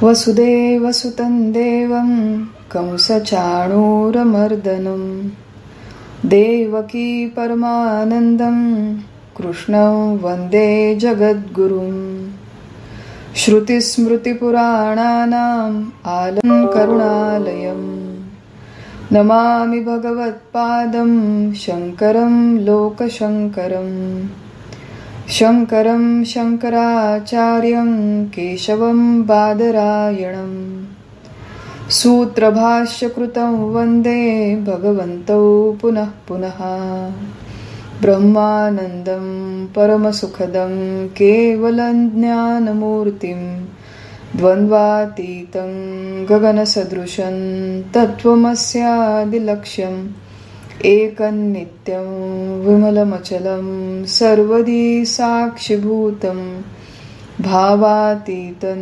वसुदेवसुतं देवं कंसचाणूरमर्दनं देवकी परमानन्दं कृष्णं वन्दे जगद्गुरुं श्रुतिस्मृतिपुराणानाम् आलयं करुणालयं नमामि भगवत्पादं शङ्करं लोकशङ्करं शङ्करं शङ्कराचार्यं केशवं बादरायणं सूत्रभाष्यकृतं वन्दे भगवन्तौ पुनः पुनः ब्रह्मानन्दं परमसुखदं केवलं ज्ञानमूर्तिं द्वन्द्वातीतं गगनसदृशं तत्त्वमस्यादिलक्ष्यम् एकन्नित्यं विमलमचलं सर्वदी साक्षिभूतं भावातीतं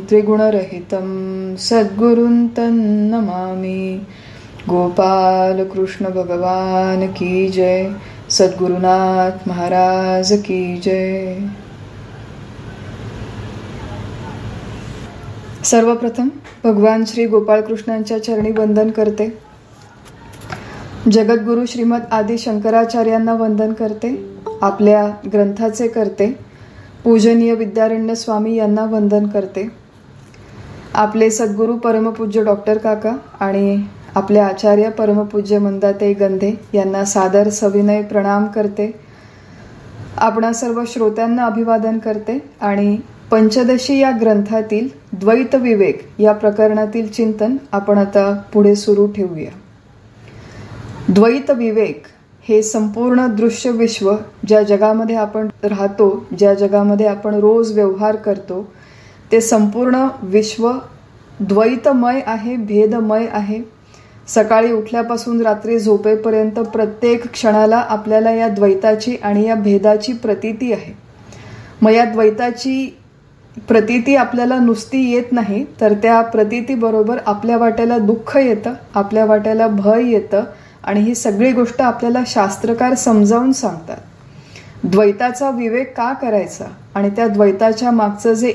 त्रिगुणरहितं सद्गुरुं तन्नमामि। गोपाल कृष्ण भगवान की जय, सद्गुरुनाथ महाराज की जय। सर्वप्रथम भगवान श्री गोपाळ कृष्णांच्या चरणी वंदन करते। जगद्गुरु श्रीमद आदि शंकराचार्यांना वंदन करते। आपल्या ग्रंथाचे करते पूजनीय विद्यारण्य स्वामी यांना वंदन करते। आपले सद्गुरु परमपूज्य डॉक्टर काका आणि आपले आचार्य परमपूज्य मंदाताई गंधे यांना सादर सविनय प्रणाम करते। आपणा सर्व श्रोत्यांना अभिवादन करते आणि पंचदशी या ग्रंथातील द्वैत विवेक या प्रकरणातील चिंतन आपण आता पुढे सुरू ठेवूया। द्वैत विवेक हे संपूर्ण दृश्य विश्व, ज्या जगामध्ये आपण राहतो, ज्या जगामध्ये आपण रोज व्यवहार करतो, ते संपूर्ण विश्व द्वैतमय आहे, भेदमय आहे। सकाळी उठल्यापासून रात्री झोपेपर्यंत प्रत्येक क्षणाला आपल्याला या द्वैताची आणि या भेदाची प्रतीती आहे। मग या द्वैताची प्रतीती आपल्याला नुसती येत नाही, तर त्या प्रतीतीबरोबर आपल्या वाट्याला दुःख येतं, आपल्या वाट्याला भय येतं आणि ही सगळी गोष्ट आपल्याला शास्त्रकार समजावून सांगतात। द्वैताचा विवेक का करायचा आणि त्या द्वैताच्या मागचं जे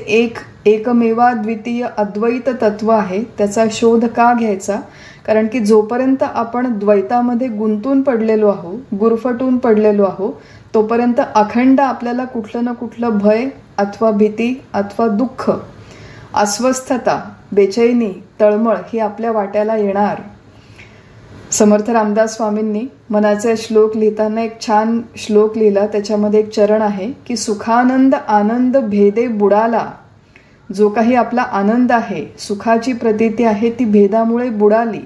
एकमेवा द्वितीय अद्वैत तत्व आहे त्याचा शोध का घ्यायचा? कारण की जोपर्यंत आपण द्वैतामध्ये गुंतून पडलेलो आहो, गुरफटून पडलेलो आहो, तोपर्यंत अखंड आपल्याला कुठलं ना कुठलं भय अथवा भीती अथवा दुःख, अस्वस्थता, बेचैनी, तळमळ ही आपल्या वाट्याला येणार। समर्थ रामदास स्वामींनी मनाचे श्लोक लिहिताना एक छान श्लोक लिहिला। त्याच्यामध्ये एक चरण आहे की सुखानंद आनंद भेदे बुडाला। जो काही आपला आनंद आहे, सुखाची प्रतीती आहे, ती भेदामुळे बुडाली।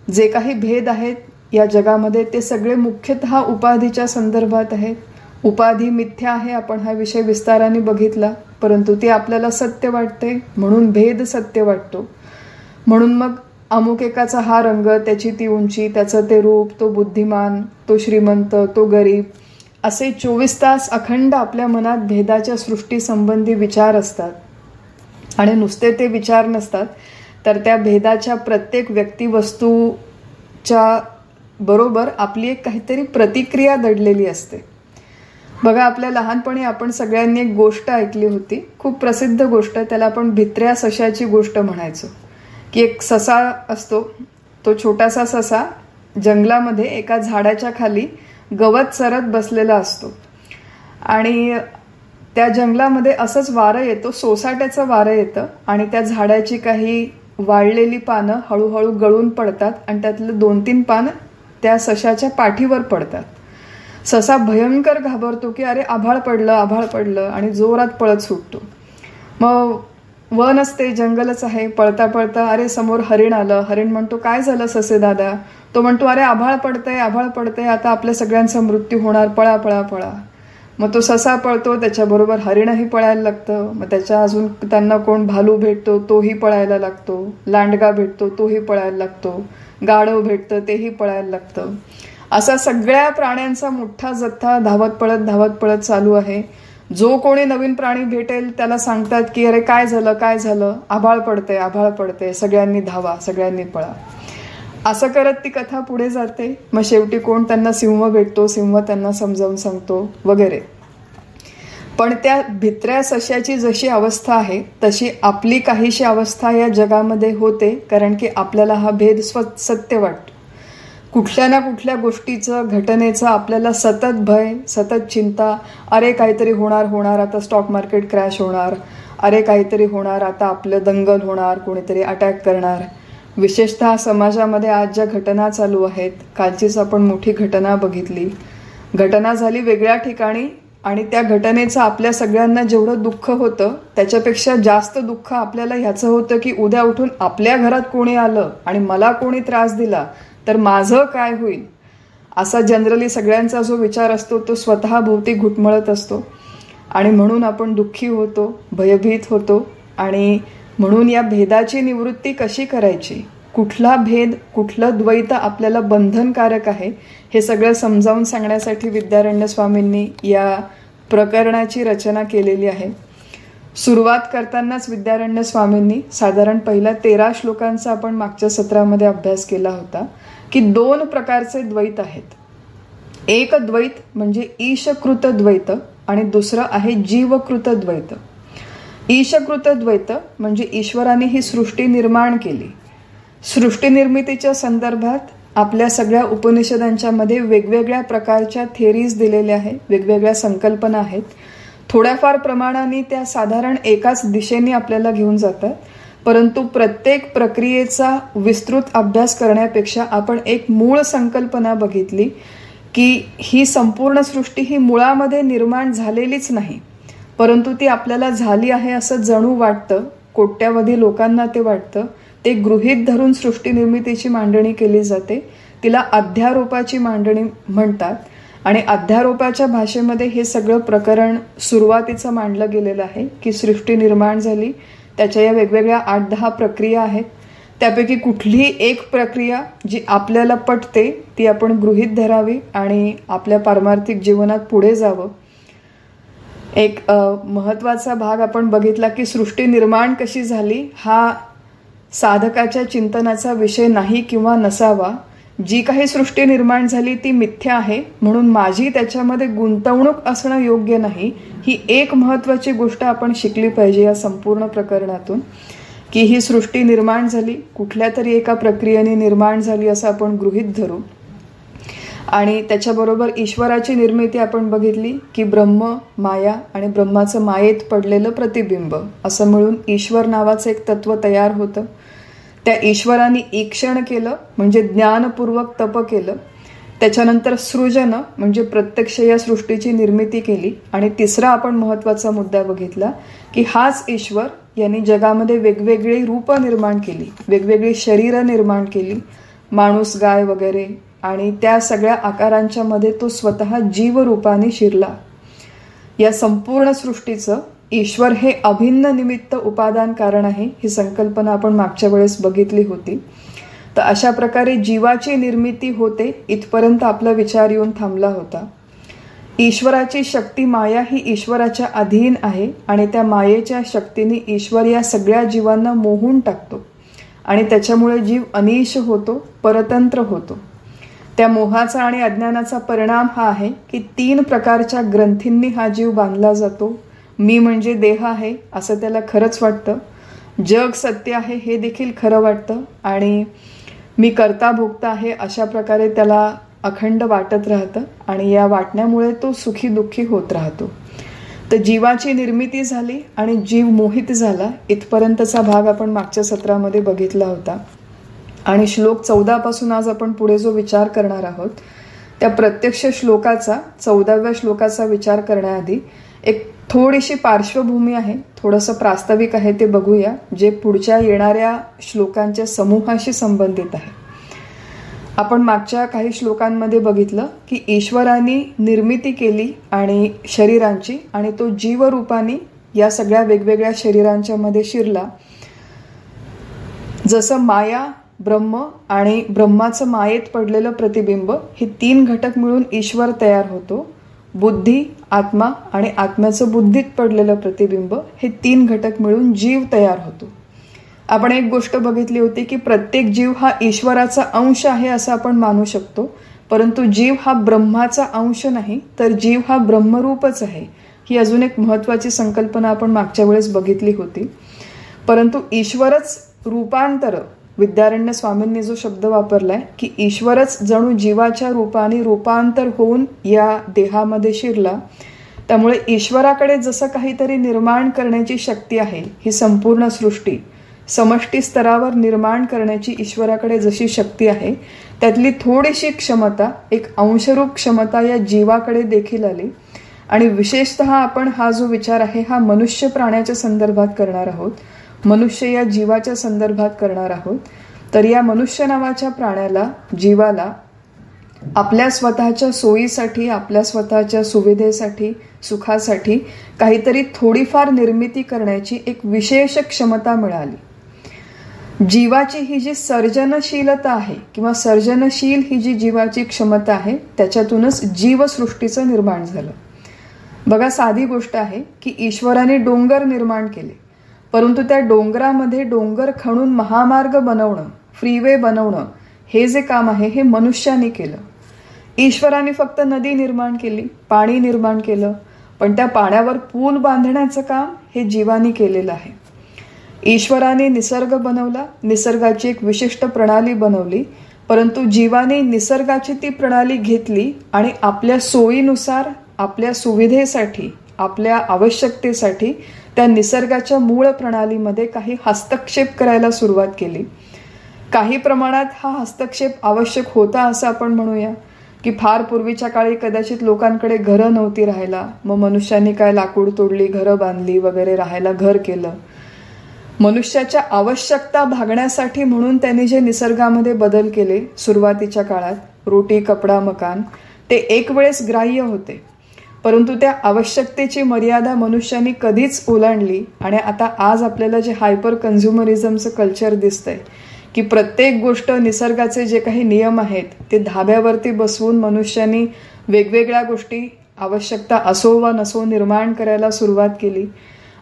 जे काही भेद आहेत या जगामध्ये ते सगळे मुख्यतः उपाधीच्या संदर्भात आहेत। उपाधी मिथ्या आहे, आपण हा विषय विस्ताराने बघितला, परंतु ती आपल्याला सत्य वाटते म्हणून भेद सत्य वाटतो। म्हणून मग अमुक एकाचा हा रंग, त्याची ती उंची, त्याचं ते रूप, तो बुद्धिमान, तो श्रीमंत, तो गरीब, असे 24 तास अखंड आपल्या मनात भेदाच्या सृष्टीसंबंधी विचार असतात। आणि नुसते ते विचार नसतात, तर त्या भेदाच्या प्रत्येक व्यक्तिवस्तूच्या बरोबर आपली एक काहीतरी प्रतिक्रिया दडलेली असते। बघा, आपल्या लहानपणी आपण सगळ्यांनी एक गोष्ट ऐकली होती, खूप प्रसिद्ध गोष्ट, त्याला आपण भित्र्या सशाची गोष्ट म्हणायचो। की एक ससा असतो, तो छोटासा ससा जंगलामध्ये एका झाडाच्या खाली गवत चरत बसलेला असतो आणि त्या जंगलामध्ये असंच वारं येतो, सोसाट्याचं वारं येतं आणि त्या झाडाची काही वाळलेली पानं हळूहळू गळून पडतात आणि त्यातलं 2-3 पानं त्या सशाच्या पाठीवर पडतात। ससा भयंकर घाबरतो की अरे आभाळ पडलं आणि जोरात पळत सुटतो। मग वन असते, जंगलच आहे, पळता पळता अरे समोर हरिण आलं। हरिण म्हणतो काय झालं ससे दादा? तो म्हणतो अरे आभाळ पडतंय, आता आपल्या सगळ्यांचा मृत्यू होणार, पळा पळा पळा। मग तो ससा पळतो, त्याच्याबरोबर हरिणही पळायला लागतं। मग त्याच्या अजून त्यांना कोण भालू भेटतो, तोही पळायला लागतो। लांडगा भेटतो, तोही पळायला लागतो। गाढव भेटतं, तेही पळायला लागतं। असा सगळ्या प्राण्यांचा मोठा जथ्था धावत पळत चालू आहे। जो कोणी नवीन प्राणी भेटेल त्याला सांगतात की अरे काय झालं, आभाळ पडतंय, सगळ्यांनी धावा, सगळ्यांनी पळा। असं करत ती कथा पुढे जाते। मग शेवटी कोण त्यांना सिंह भेटतो, सिंह त्यांना समजावून सांगतो वगैरे। पण त्या भित्र्या सश्याची जशी अवस्था आहे तशी आपली काहीशी अवस्था या जगामध्ये होते, कारण की आपल्याला हा भेद सत्य वाटतो. कुठल्या ना कुठल्या गोष्टीचं, घटनेचं आपल्याला सतत भय, सतत चिंता, अरे काहीतरी होणार, आता स्टॉक मार्केट क्रॅश होणार, अरे काहीतरी होणार, आता आपलं दंगल होणार, कोणीतरी अटॅक करणार. विशेषतः समाजामध्ये आज ज्या घटना चालू आहेत, कालचीच आपण मोठी घटना बघितली. घटना झाली वेगळ्या ठिकाणी आणि त्या घटनेचं आपल्या सगळ्यांना जेवढं दुःख होतं त्याच्यापेक्षा जास्त दुःख आपल्याला ह्याचं होतं की उद्या उठून आपल्या घरात कोणी आलं आणि मला कोणी त्रास दिला तर माझं काय होईल, असा जनरली सगळ्यांचा जो विचार असतो तो स्वतःभोवती घुटमळत असतो. आणि म्हणून आपण दुःखी होतो, भयभीत होतो. आणि म्हणून या भेदाची निवृत्ती कशी करायची, कुठला भेद, कुठलं द्वैत आपल्याला बंधनकारक आहे, हे सगळं समजावून सांगण्यासाठी विद्यारण्य स्वामींनी या प्रकरणाची रचना केलेली आहे. सुरुवात करतानाच विद्यारण्य स्वामींनी साधारण पहिल्या 13 श्लोकांचा आपण मागच्या सत्रामध्ये अभ्यास केला होता की 2 प्रकारचे द्वैत आहेत. एक द्वैत म्हणजे ईशकृत द्वैत आणि दुसरं आहे जीवकृत द्वैत. ईशकृत द्वैत म्हणजे ईश्वराने ही सृष्टी निर्माण केली. सृष्टी निर्मितीच्या संदर्भात आपल्या सगळ्या उपनिषदांच्या मध्ये वेगवेगळ्या प्रकारच्या थेरीज दिलेल्या आहेत, वेगवेगळ्या संकल्पना आहेत. थोड्याफार प्रमाणाने त्या साधारण एकाच दिशेने आपल्याला घेऊन जातात, परंतु प्रत्येक प्रक्रियेचा विस्तृत अभ्यास करण्यापेक्षा आपण एक मूळ संकल्पना बघितली की ही संपूर्ण सृष्टी ही मुळामध्ये निर्माण झालेलीच नाही, परंतु ती आपल्याला झाली आहे असं जणू वाटतं. कोट्यावधी लोकांना ते वाटतं. ते गृहीत धरून सृष्टी निर्मितीची मांडणी केली जाते. तिला अध्यारोपाची मांडणी म्हणतात. आणि अध्यारोपाच्या भाषेमध्ये हे सगळं प्रकरण सुरुवातीचं मांडलं गेलेलं आहे की सृष्टी निर्माण झाली, त्याच्या या वेगवेगळ्या 8-10 प्रक्रिया आहेत. त्यापैकी कुठलीही एक प्रक्रिया जी आपल्याला पटते ती आपण गृहीत धरावी आणि आपल्या पारमार्थिक जीवनात पुढे जावं. एक महत्वाचा भाग आपण बघितला की सृष्टी निर्माण कशी झाली हा साधकाच्या चिंतनाचा विषय नाही किंवा नसावा. जी काही सृष्टी निर्माण झाली ती मिथ्या आहे, म्हणून माझी त्याच्यामध्ये गुंतवणूक असणं योग्य नाही. ही एक महत्वाची गोष्ट आपण शिकली पाहिजे या संपूर्ण प्रकरणातून की ही सृष्टी निर्माण झाली, कुठल्या तरी एका प्रक्रियेने निर्माण झाली असं आपण गृहीत धरू. आणि त्याच्याबरोबर ईश्वराची निर्मिती आपण बघितली की ब्रह्म, माया आणि ब्रह्माचं मायेत पडलेलं प्रतिबिंब असं मिळून ईश्वर नावाचं एक तत्व तयार होतं. त्या ईश्वराने ईक्षण केलं म्हणजे ज्ञानपूर्वक तप केलं. त्याच्यानंतर सृजन म्हणजे प्रत्यक्ष या सृष्टीची निर्मिती केली. आणि तिसरा आपण महत्वाचा मुद्दा बघितला की हाच ईश्वर यांनी जगामध्ये वेगवेगळी रूप निर्माण केली, वेगवेगळी शरीरं निर्माण केली, माणूस, गाय वगैरे. आणि त्या सगळ्या आकारांच्या मध्ये तो स्वतः जीवरूपाने शिरला. या संपूर्ण सृष्टीचं ईश्वर हे अभिन्न निमित्त उपादान कारण आहे, ही संकल्पना आपण मागच्या वेळेस बघितली होती. तर अशा प्रकारे जीवाची निर्मिती होते इथपर्यंत आपला विचार येऊन थांबला होता. ईश्वराची शक्ती माया ही ईश्वराच्या अधीन आहे आणि त्या मायेच्या शक्तीने ईश्वर या सगळ्या जीवांना मोहून टाकतो आणि त्याच्यामुळे जीव अनिश होतो, परतंत्र होतो. त्या मोहाचा आणि अज्ञानाचा परिणाम हा आहे की 3 प्रकारच्या ग्रंथींनी हा जीव बांधला जातो. मी म्हणजे देह आहे असं त्याला खरंच वाटतं, जग सत्य आहे हे देखील खरं वाटतं आणि मी करता भोगता आहे अशा प्रकारे त्याला अखंड वाटत राहतं आणि या वाटण्यामुळे तो सुखी दुःखी होत राहतो. तर जीवाची निर्मिती झाली आणि जीव मोहित झाला इथपर्यंतचा भाग आपण मागच्या सत्रामध्ये बघितला होता. आणि श्लोक 14 पासून आज आपण पुढे जो विचार करणार आहोत त्या प्रत्यक्ष श्लोकाचा 14व्या श्लोकाचा विचार करण्याआधी एक थोडीशी पार्श्वभूमी आहे, थोडंसं प्रास्ताविक आहे ते बघूया, जे पुढच्या येणाऱ्या श्लोकांच्या समूहाशी संबंधित आहे. आपण मागच्या काही श्लोकांमध्ये बघितलं की ईश्वराने निर्मिती केली आणि शरीरांची आणि तो जीवरूपाने या सगळ्या वेगवेगळ्या शरीरांच्या मध्ये शिरला. जसं माया, ब्रह्म आणि ब्रह्माचं मायेत पडलेलं प्रतिबिंब हे 3 घटक मिळून ईश्वर तयार होतो. बुद्धी, आत्मा आणि आत्म्याचं बुद्धीत पडलेलं प्रतिबिंब हे 3 घटक मिळून जीव तयार होतो. आपण एक गोष्ट बघितली होती की प्रत्येक जीव हा ईश्वराचा अंश आहे असं आपण मानू शकतो, परंतु जीव हा ब्रह्माचा अंश नाही, तर जीव हा ब्रह्मरूपच आहे. ही अजून एक महत्त्वाची संकल्पना आपण मागच्या वेळेस बघितली होती. परंतु ईश्वरच रूपांतर, विद्यारण्य स्वामींनी जो शब्द वापरलाय की ईश्वरच जणू जीवाच्या रूपाने रूपांतर होऊन या देहामध्ये शिरला, त्यामुळे ईश्वराकडे जसं काहीतरी निर्माण करण्याची शक्ती आहे, ही संपूर्ण सृष्टी समष्टी स्तरावर निर्माण करण्याची ईश्वराकडे जशी शक्ती आहे, त्यातली थोडीशी क्षमता, एक अंशरूप क्षमता या जीवाकडे देखील आली. आणि विशेषतः आपण हा जो विचार आहे हा मनुष्य प्राण्याच्या संदर्भात करणार आहोत, मनुष्य या जीवाच्या संदर्भात करणार आहोत. तर या मनुष्य नावाच्या प्राण्याला, जीवाला आपल्या स्वतःच्या सोयीसाठी, आपल्या स्वतःच्या सुविधेसाठी, सुखासाठी काहीतरी थोडीफार निर्मिती करण्याची एक विशेष क्षमता मिळाली. जीवाची ही जी सर्जनशीलता आहे किंवा सर्जनशील ही जी जीवाची क्षमता आहे, त्याच्यातूनच जीवसृष्टीचं निर्माण झालं. बघा, साधी गोष्ट आहे की ईश्वराने डोंगर निर्माण केले, परंतु त्या डोंगरामध्ये डोंगर खणून महामार्ग बनवणं, फ्रीवे बनवणं, हे जे काम आहे हे मनुष्याने केलं. ईश्वराने फक्त नदी निर्माण केली, पाणी निर्माण केलं, पण त्या पाण्यावर पूल बांधण्याचं काम हे जीवानी केलेलं आहे. ईश्वराने निसर्ग बनवला, निसर्गाची एक विशिष्ट प्रणाली बनवली, परंतु जीवाने निसर्गाची ती प्रणाली घेतली आणि आपल्या सोयीनुसार, आपल्या सुविधेसाठी, आपल्या आवश्यकतेसाठी त्या निसर्गाच्या मूळ प्रणालीमध्ये काही हस्तक्षेप करायला सुरुवात केली. काही प्रमाणात हा हस्तक्षेप आवश्यक होता असं आपण म्हणूया की फार पूर्वीच्या काळी कदाचित लोकांकडे घरं नव्हती राहायला, मग मनुष्यांनी काय लाकूड तोडली, घरं बांधली वगैरे, राहायला घर केलं. मनुष्याच्या आवश्यकता भागण्यासाठी म्हणून त्यांनी जे निसर्गामध्ये बदल केले सुरुवातीच्या काळात, रोटी, कपडा, मकान, ते एक वेळेस ग्राह्य होते, परंतु त्या आवश्यकतेची मर्यादा मनुष्याने कधीच ओलांडली. आणि आता आज आपल्याला जे हायपर कन्झ्युमरिझमचं कल्चर दिसतंय की प्रत्येक गोष्ट, निसर्गाचे जे काही नियम आहेत ते धाब्यावरती बसवून मनुष्याने वेगवेगळ्या गोष्टी, आवश्यकता असो वा नसो, निर्माण करायला सुरुवात केली.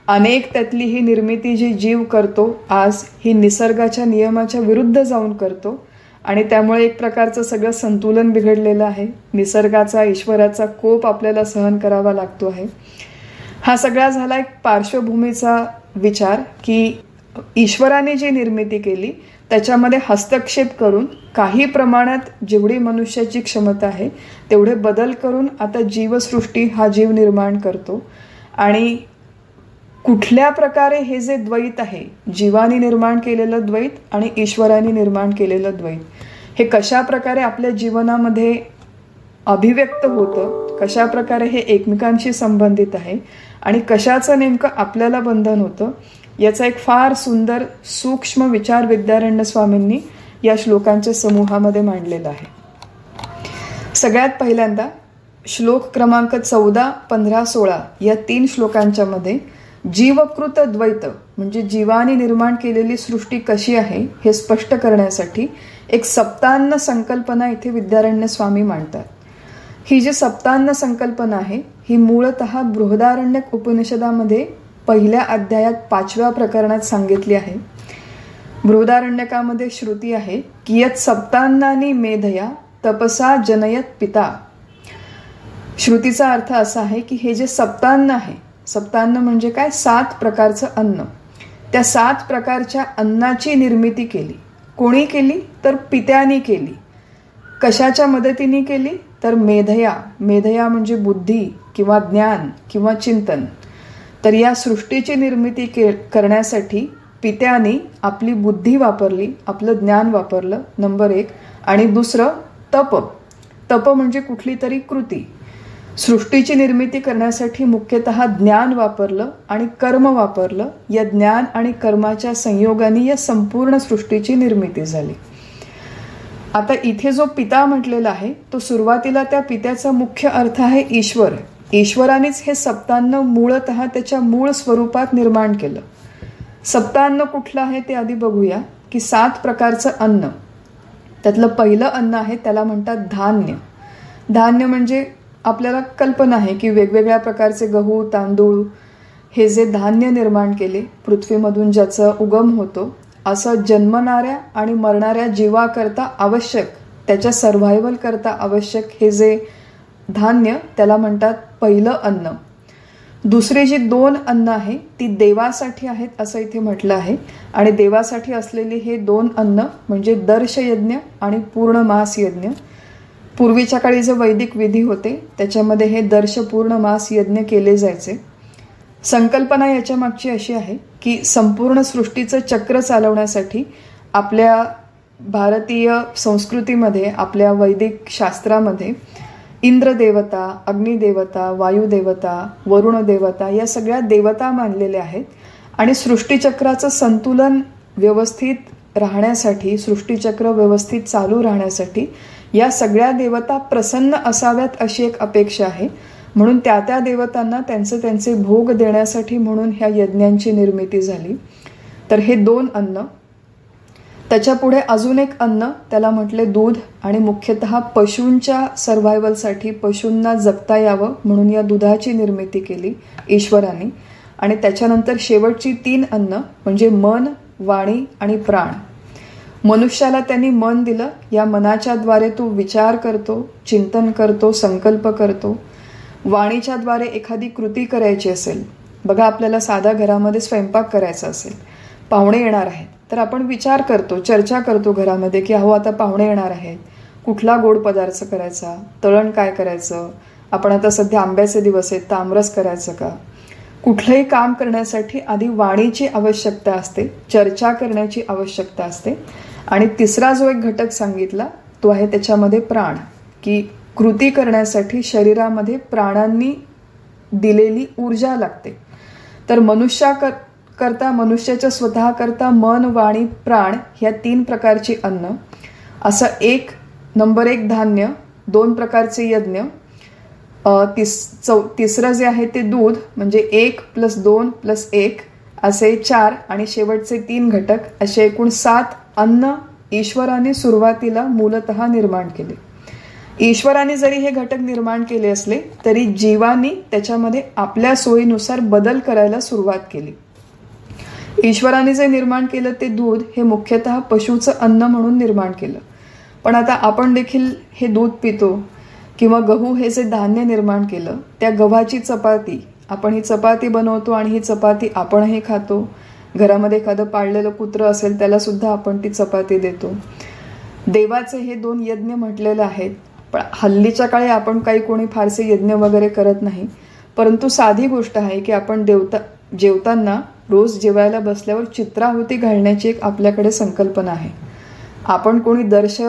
अनेक त्यातली ही निर्मिती जी जीव करतो आज, ही निसर्गाच्या नियमाच्या विरुद्ध जाऊन करतो आणि त्यामुळे एक प्रकारचं सगळं संतुलन बिघडलेलं आहे. निसर्गाचा, ईश्वराचा कोप आपल्याला सहन करावा लागतो आहे. हा सगळा झाला एक पार्श्वभूमीचा विचार की ईश्वराने जी निर्मिती केली त्याच्यामध्ये हस्तक्षेप करून काही प्रमाणात जेवढी मनुष्याची क्षमता आहे तेवढे बदल करून आता जीवसृष्टी हा जीव निर्माण करतो. आणि कुठल्या प्रकारे हे जे द्वैत आहे, जीवाने निर्माण केलेलं द्वैत आणि ईश्वराने निर्माण केलेलं द्वैत, हे कशा प्रकारे आपल्या जीवनामध्ये अभिव्यक्त होतं, कशा प्रकारे हे एकमेकांशी संबंधित आहे आणि कशाचं नेमकं आपल्याला बंधन होतं, याचा एक फार सुंदर सूक्ष्म विचार विद्यारण्य स्वामींनी या श्लोकांच्या समूहामध्ये मांडलेला आहे. सगळ्यात पहिल्यांदा श्लोक क्रमांक 14, 15, 16 या 3 श्लोकांच्या मध्ये जीवकृत द्वैत म्हणजे जीवाने निर्माण केलेली सृष्टी कशी आहे हे स्पष्ट करण्यासाठी एक सप्तान्न संकल्पना इथे विद्यारण्य स्वामी मांडतात. ही जी सप्तान्न संकल्पना आहे ही मूळतः बृहदारण्यक उपनिषदामध्ये पहिल्या अध्यायात 5व्या प्रकरणात सांगितली आहे. बृहदारण्यकामध्ये श्रुती आहे की यत् सप्तान्नानी मेधया तपसा जनयत पिता. श्रुतीचा अर्थ असा आहे की हे जे सप्तान्न आहे, सप्तान्न म्हणजे काय, 7 प्रकारचं अन्न, त्या 7 प्रकारच्या अन्नाची निर्मिती केली. कोणी केली तर पित्यानी केली. कशाच्या मदतीने केली तर मेधया, मेधया म्हणजे बुद्धी किंवा ज्ञान किंवा चिंतन. तर या सृष्टीची निर्मिती करण्यासाठी पित्यानी आपली बुद्धी वापरली, आपलं ज्ञान वापरलं, नंबर 1. आणि दुसरं तप. तप म्हणजे कुठली तरी कृती. सृष्टीची निर्मिती करण्यासाठी मुख्यतः ज्ञान वापरलं आणि कर्म वापरलं. या ज्ञान आणि कर्माच्या संयोगाने या संपूर्ण सृष्टीची निर्मिती झाली. आता इथे जो पिता म्हटलेला आहे तो सुरुवातीला त्या पित्याचा मुख्य अर्थ आहे ईश्वर. ईश्वरानेच हे सप्तान्न मूळतः त्याच्या मूळ स्वरूपात निर्माण केलं. सप्तान्न कुठलं आहे ते आधी बघूया की 7 प्रकारचं अन्न, त्यातलं पहिलं अन्न आहे त्याला म्हणतात धान्य. धान्य म्हणजे आपल्याला कल्पना आहे की वेगवेगळ्या प्रकारचे गहू, तांदूळ हे जे धान्य निर्माण केले पृथ्वीमधून, ज्याचा उगम होतो, असं जन्मणाऱ्या आणि मरणाऱ्या जीवाकरता आवश्यक, त्याच्या सर्व्हायव्हल करता आवश्यक हे जे धान्य त्याला म्हणतात पहिलं अन्न. दुसरी जी 2 अन्न आहे ती देवासाठी आहेत असं इथे म्हटलं आहे. आणि देवासाठी असलेली हे 2 अन्न म्हणजे दर्शयज्ञ आणि पूर्णमास यज्ञ. पूर्वीच्या काळी जे वैदिक विधी होते त्याच्यामध्ये हे दर्श पूर्णमास यज्ञ केले जायचे. संकल्पना याच्या मागची अशी आहे की संपूर्ण सृष्टीचं चक्र चालवण्यासाठी आपल्या भारतीय संस्कृतीमध्ये, आपल्या वैदिक शास्त्रामध्ये इंद्रदेवता, अग्निदेवता, वायुदेवता, वरुण देवता या सगळ्या देवता मानलेल्या आहेत. आणि सृष्टीचक्राचं संतुलन व्यवस्थित राहण्यासाठी, सृष्टीचक्र व्यवस्थित चालू राहण्यासाठी या सगळ्या देवता प्रसन्न असाव्यात अशी एक अपेक्षा आहे. म्हणून त्या त्या देवतांना त्यांचे भोग देण्यासाठी म्हणून ह्या यज्ञांची निर्मिती झाली. तर हे 2 अन्न. त्याच्या पुढे अजून एक अन्न, त्याला म्हटले दूध. आणि मुख्यतः पशूंच्या सर्व्हायवलसाठी, पशूंना जगता यावं म्हणून या दुधाची निर्मिती केली ईश्वराने. आणि त्याच्यानंतर शेवटची 3 अन्न म्हणजे मन, वाणी आणि प्राण. मनुष्याला त्यांनी मन दिलं. या मनाच्या द्वारे तू विचार करतो, चिंतन करतो, संकल्प करतो. वाणीच्या द्वारे एखादी कृती करायची असेल, बघा आपल्याला साधा घरामध्ये स्वयंपाक करायचा असेल, पाहुणे येणार आहेत, तर आपण विचार करतो, चर्चा करतो घरामध्ये की अहो आता पाहुणे येणार आहेत, कुठला गोड पदार्थ करायचा, तळण काय करायचं, आपण आता सध्या आंब्याचे दिवस आहेत तर आमरस करायचं का. कुठलंही काम करण्यासाठी आधी वाणीची आवश्यकता असते, चर्चा करण्याची आवश्यकता असते. आणि तिसरा जो एक घटक सांगितला तो आहे त्याच्यामध्ये प्राण, की कृती करण्यासाठी शरीरामध्ये प्राणांनी दिलेली ऊर्जा लागते. तर मनुष्याच्या स्वतः करता मन, वाणी, प्राण ह्या 3 प्रकारची अन्न. असं नंबर 1 धान्य, 2 प्रकारचे यज्ञ, तिसरं जे आहे ते दूध म्हणजे 1 + 2 + 1 असे 4 आणि शेवटचे 3 घटक असे एकूण 7 अन्न ईश्वराने सुरुवातीला मूलतः निर्माण केले. ईश्वराने जरी हे घटक निर्माण केले असले तरी जीवांनी त्याच्यामध्ये आपल्या सोयीनुसार बदल करायला सुरुवात केली. ईश्वराने जे निर्माण केलं ते दूध हे मुख्यतः पशुचं अन्न म्हणून निर्माण केलं. पण आता आपण देखील हे दूध पितो. किंवा गहू हे जे धान्य निर्माण केलं त्या गव्हाची चपाती, आपण ही चपाती बनवतो आणि ही चपाती आपणही खातो. घरामध्ये एखादं पाळलेलं कुत्रं असेल त्याला सुद्धा आपण ती चपाती देतो. देवाचे हे 2 यज्ञ म्हटलेले आहेत. पण हल्लीच्या काळी आपण काही कोणी फारसे यज्ञ वगैरे करत नाही. परंतु साधी गोष्ट आहे की आपण जेवताना रोज जेवायला बसल्यावर चित्राहुती घालण्याची एक आपल्याकडे संकल्पना आहे. आपण कोणी दर्श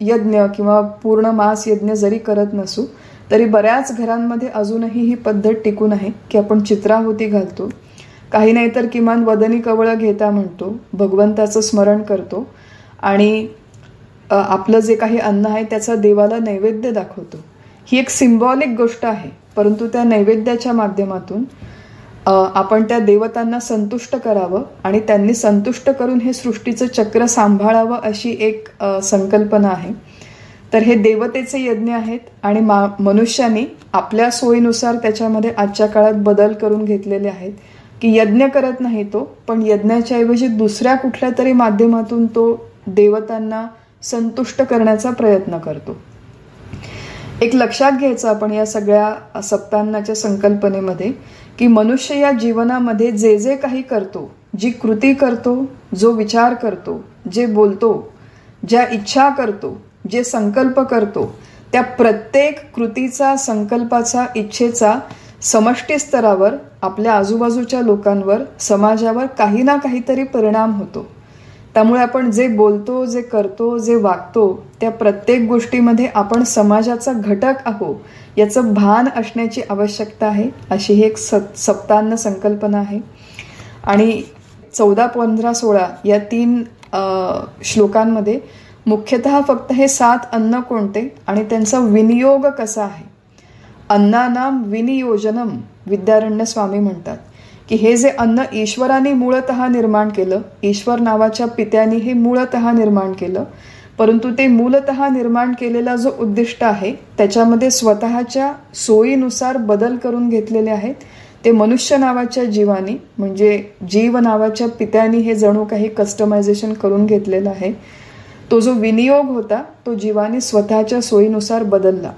यज्ञ किंवा पूर्ण मास यज्ञ जरी करत नसू तरी बऱ्याच घरांमध्ये अजूनही ही पद्धत टिकून आहे की आपण चित्राहुती घालतो. काही नाही तर किमान वदनी कवळं घेता म्हणतो, भगवंताचं स्मरण करतो आणि आपलं जे काही अन्न आहे त्याचा देवाला नैवेद्य दाखवतो. ही एक सिम्बॉलिक गोष्ट आहे. परंतु त्या नैवेद्याच्या माध्यमातून आपण त्या देवतांना संतुष्ट करावं आणि त्यांनी संतुष्ट करून हे सृष्टीचं चक्र सांभाळावं अशी एक संकल्पना आहे. तर हे देवतेचे यज्ञ आहेत आणि मनुष्याने आपल्या सोयीनुसार त्याच्यामध्ये आजच्या काळात बदल करून घेतलेले आहेत की यज्ञ करत नाही तो, पण यज्ञाच्या ऐवजी दुसऱ्या कुठल्या तरी माध्यमातून तो देवतांना संतुष्ट करण्याचा प्रयत्न करतो. एक लक्षात घ्यायचं आपण या सगळ्या सप्तान्नाच्या संकल्पनेमध्ये की मनुष्य या जीवनामध्ये जे जे काही करतो, जी कृती करतो, जो विचार करतो, जे बोलतो, ज्या इच्छा करतो, जे संकल्प करतो, त्या प्रत्येक कृतीचा, संकल्पाचा, इच्छेचा समष्टी स्तरावर आपल्या आजूबाजूच्या लोकांवर, समाजावर काही ना काहीतरी परिणाम होतो. त्यामुळे आपण जे बोलतो, जे करतो, जे वागतो त्या प्रत्येक गोष्टीमध्ये आपण समाजाचा घटक आहोत याचं भान असण्याची आवश्यकता आहे. अशी ही एक सप्तान्न संकल्पना आहे. आणि 14, 15, 16 या 3 श्लोकांमध्ये मुख्यतः फक्त हे 7 अन्न कोणते आणि त्यांचा विनियोग कसा आहे. अन्नानाम विनियोजनम विद्यारण्य स्वामी म्हणतात की हे जे अन्न ईश्वराने मूळतः निर्माण केलं, ईश्वर नावाच्या पित्याने हे मूळतः निर्माण केलं, परंतु ते मूलतः निर्माण केलेला जो उद्दिष्ट आहे त्याच्यामध्ये स्वतःच्या सोयीनुसार बदल करून घेतलेले आहेत. ते मनुष्य नावाच्या जीवानी म्हणजे जीव नावाच्या पित्यानी हे जणू काही कस्टमायझेशन करून घेतलेलं आहे. तो जो विनियोग होता तो जीवाने स्वतःच्या सोयीनुसार बदलला.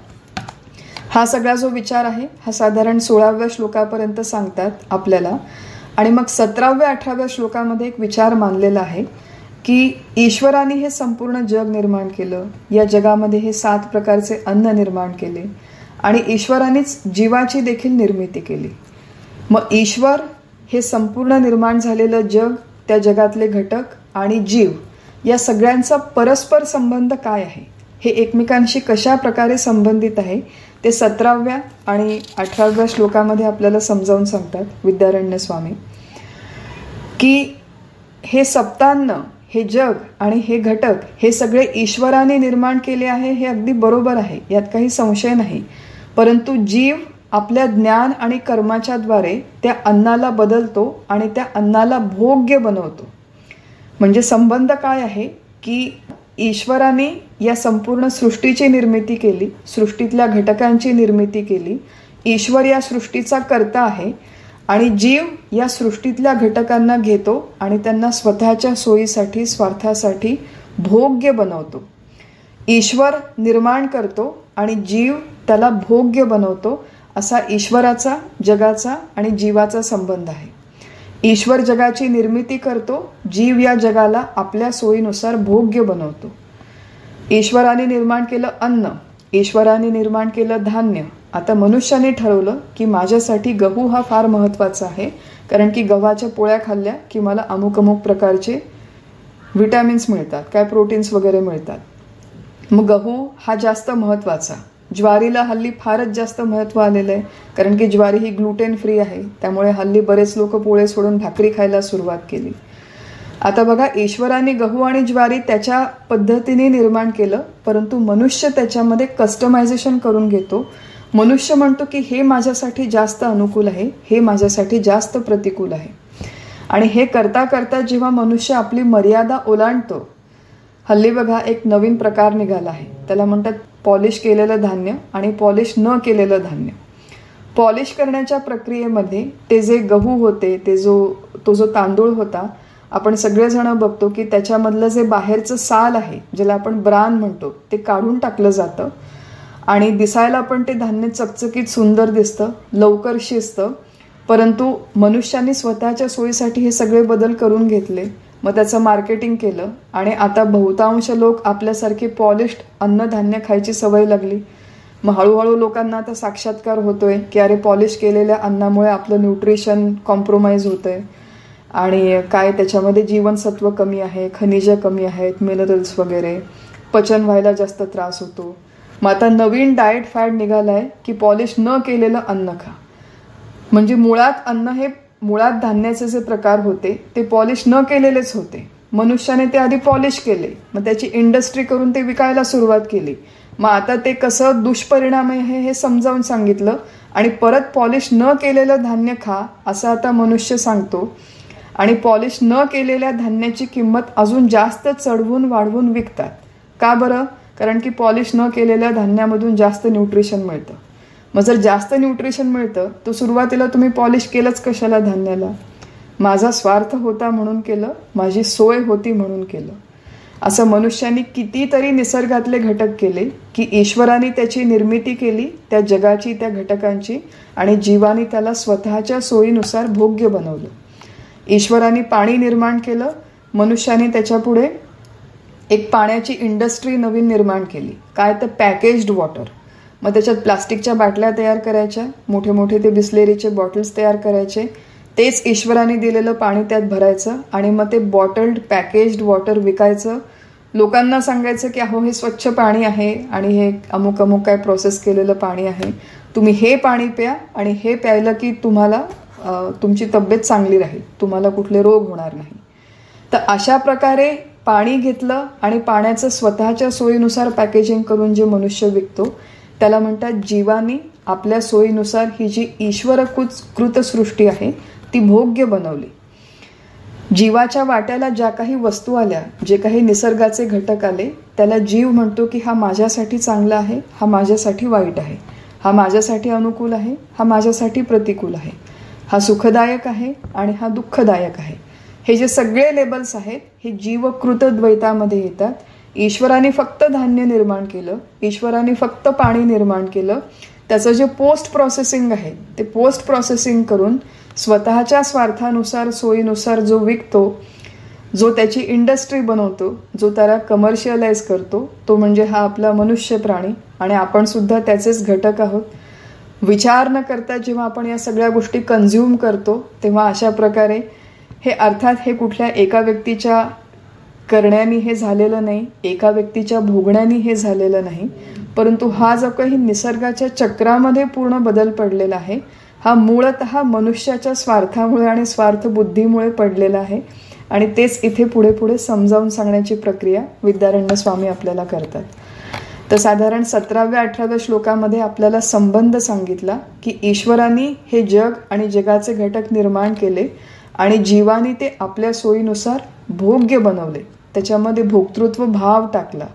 हा सगळा जो विचार आहे हा साधारण 16व्या श्लोकापर्यंत सांगतात आपल्याला. आणि मग 17व्या 18व्या श्लोकामध्ये एक विचार मानलेला आहे की ईश्वराने हे संपूर्ण जग निर्माण केलं, या जगामध्ये हे 7 प्रकारचे अन्न निर्माण केले आणि ईश्वरानेच जीवाची देखील निर्मिती केली. मग ईश्वर, हे संपूर्ण निर्माण झालेलं जग, त्या जगातले घटक आणि जीव या सगळ्यांचा परस्पर संबंध काय आहे, हे एकमेकांशी कशा प्रकारे संबंधित आहे ते 17व्या आणि 18व्या श्लोकामध्ये आपल्याला समजावून सांगतात विद्यारण्य स्वामी. की हे सप्तान्न, हे जग आणि हे घटक हे सगळे ईश्वराने निर्माण केले आहे, हे अगदी बरोबर आहे, यात काही संशय नाही. परंतु जीव आपल्या ज्ञान आणि कर्माच्या द्वारे त्या अन्नाला बदलतो आणि त्या अन्नाला भोग्य बनवतो. म्हणजे संबंध काय आहे की ईश्वराने या संपूर्ण सृष्टीची निर्मिती केली, सृष्टीतल्या घटकांची निर्मिती केली. ईश्वर या सृष्टीचा कर्ता आहे आणि जीव या सृष्टीतल्या घटकांना घेतो आणि त्यांना स्वतःच्या सोयीसाठी, स्वार्थासाठी भोग्य बनवतो. ईश्वर निर्माण करतो आणि जीव त्याला भोग्य बनवतो, असा ईश्वराचा, जगाचा आणि जीवाचा संबंध आहे. ईश्वर जगाची निर्मिती करतो, जीव या जगाला आपल्या सोयीनुसार भोग्य बनवतो. ईश्वराने निर्माण केलं अन्न, ईश्वराने निर्माण केलं धान्य. आता मनुष्याने ठरवलं की माझ्यासाठी गहू हा फार महत्त्वाचा आहे, कारण की गव्हाच्या पोळ्या खाल्ल्या की मला अमुक अमुक प्रकारचे विटॅमिन्स मिळतात, काय प्रोटीन्स वगैरे मिळतात. मग गहू हा जास्त महत्त्वाचा. ज्वारीला हल्ली फारच जास्त महत्त्व आलेलं आहे, कारण की ज्वारी ही ग्लुटेन फ्री आहे, त्यामुळे हल्ली बरेच लोक पोळे सोडून भाकरी खायला सुरुवात केली. आता बघा, ईश्वराने गहू आणि ज्वारी त्याच्या पद्धतीने निर्माण केलं, परंतु मनुष्य त्याच्यामध्ये कस्टमायझेशन करून घेतो. मनुष्य म्हणतो की हे माझ्यासाठी जास्त अनुकूल आहे, हे माझ्यासाठी जास्त प्रतिकूल आहे. आणि हे करता करता जेव्हा मनुष्य आपली मर्यादा ओलांडतो, हल्ली बघा एक नवीन प्रकार निघाला आहे, त्याला म्हणतात पॉलिश केलेलं धान्य आणि पॉलिश न केलेलं धान्य. पॉलिश करण्याच्या प्रक्रियेमध्ये ते जे गहू होते, तो जो तांदूळ होता, आपण सगळेजण बघतो की त्याच्यामधलं जे बाहेरचं साल आहे, ज्याला आपण ब्रान म्हणतो, ते काढून टाकलं जातं आणि दिसायला पण ते धान्य चकचकीत सुंदर दिसतं, लवकर शिजतं. परंतु मनुष्याने स्वतःच्या सोयीसाठी हे सगळे बदल करून घेतले, मग त्याचं मार्केटिंग केलं आणि आता बहुतांश लोक आपल्यासारखे पॉलिश्ड अन्नधान्य खायची सवय लागली. मग हळूहळू लोकांना आता साक्षात्कार होतोय की अरे, पॉलिश केलेल्या अन्नामुळे आपलं न्यूट्रिशन कॉम्प्रोमाइज होतंय आणि काय त्याच्यामध्ये जीवनसत्व कमी आहे, खनिजं कमी आहेत, मिनरल्स वगैरे, पचन व्हायला जास्त त्रास होतो. मग आता नवीन डाएट फॅड निघालं आहे की पॉलिश न केलेलं अन्न खा. म्हणजे मुळात अन्न हे, मुळात धान्याचे जे प्रकार होते ते पॉलिश न केलेलेच होते. मनुष्याने ते आधी पॉलिश केले, मग त्याची इंडस्ट्री करून ते विकायला सुरुवात केली. मग आता ते कसं दुष्परिणाम आहे हे समजावून सांगितलं आणि परत पॉलिश न केलेलं धान्य खा असं आता मनुष्य सांगतो. आणि पॉलिश न केलेल्या धान्याची किंमत अजून जास्त चढवून वाढवून विकतात. का बरं? कारण की पॉलिश न केलेल्या धान्यामधून जास्त न्यूट्रिशन मिळतं. मग जर जास्त न्यूट्रिशन मिळतं तर सुरुवातीला तुम्ही पॉलिश केलंच कशाला धान्याला? माझा स्वार्थ होता म्हणून केलं, माझी सोय होती म्हणून केलं. असं मनुष्याने कितीतरी निसर्गातले घटक केले की ईश्वराने त्याची निर्मिती केली, त्या जगाची, त्या घटकांची, आणि जीवाने त्याला स्वतःच्या सोयीनुसार भोग्य बनवलं. ईश्वराने पाणी निर्माण केलं, मनुष्याने त्याच्यापुढे एक पाण्याची इंडस्ट्री नवीन निर्माण केली. काय तर पॅकेज्ड वॉटर. मग त्याच्यात प्लास्टिकच्या बाटल्या तयार करायच्या, मोठे मोठे ते बिस्लेरीचे बॉटल्स तयार करायचे, तेच ईश्वराने दिलेलं पाणी त्यात भरायचं आणि मग ते बॉटल्ड पॅकेज्ड वॉटर विकायचं. लोकांना सांगायचं की अहो, हे स्वच्छ पाणी आहे आणि हे अमुक अमुक काय प्रोसेस केलेलं पाणी आहे, तुम्ही हे पाणी प्या आणि हे प्यायलं की तुम्हाला तुमची तब्येत चांगली राहील, तुम्हाला कुठले रोग होणार नाही. तर अशा प्रकारे पाणी घेतलं आणि पाण्याचं स्वतःच्या सोयीनुसार पॅकेजिंग करून जे मनुष्य विकतो त्याला म्हणतात जीवानी आपल्या सोयीनुसार ही जी ईश्वरकृत सृष्टी आहे ती भोग्य बनवली. जीवाच्या वाट्याला ज्या काही वस्तू आल्या, जे काही निसर्गाचे घटक आले, त्याला जीव म्हणतो की हा माझ्यासाठी चांगला आहे, हा माझ्यासाठी वाईट आहे, हा माझ्यासाठी अनुकूल आहे, हा माझ्यासाठी प्रतिकूल आहे, हा सुखदायक आहे आणि हा दुःखदायक आहे. हे जे सगळे लेबल्स आहेत हे जीवकृत द्वैतामध्ये येतात. ईश्वराने फक्त धान्य निर्माण केलं, ईश्वराने फक्त पाणी निर्माण केलं, त्याचं जे पोस्ट प्रोसेसिंग आहे ते पोस्ट प्रोसेसिंग करून स्वतःच्या स्वार्थानुसार सोयीनुसार जो विकतो, जो त्याची इंडस्ट्री बनवतो, जो त्याला कमर्शियलाइज करतो, तो म्हणजे हा आपला मनुष्य प्राणी. आणि आपण सुद्धा त्याचेच घटक आहोत. विचार न करता जेव्हा आपण या सगळ्या गोष्टी कन्झ्युम करतो तेव्हा अशा प्रकारे हे अर्थात हे कुठल्या एका व्यक्तीच्या करण्याने हे झालेलं नाही, एका व्यक्तीच्या भोगण्याने हे झालेलं नाही, परंतु हा जो काही निसर्गाच्या चक्रामध्ये पूर्ण बदल पडलेला आहे हा मूळतः मनुष्याच्या स्वार्थामुळे आणि स्वार्थबुद्धीमुळे पडलेला आहे. आणि तेच इथे पुढे पुढे समजावून सांगण्याची प्रक्रिया विद्यारण्य स्वामी आपल्याला करतात. तर साधारण 17व्या-18व्या श्लोकामध्ये आपल्याला संबंध सांगितला की ईश्वराने हे जग आणि जगाचे घटक निर्माण केले आणि जीवाने ते आपल्या सोयीनुसार भोग्य बनवले. त्याच्यामध्ये भोक्तृत्व भाव टाकला,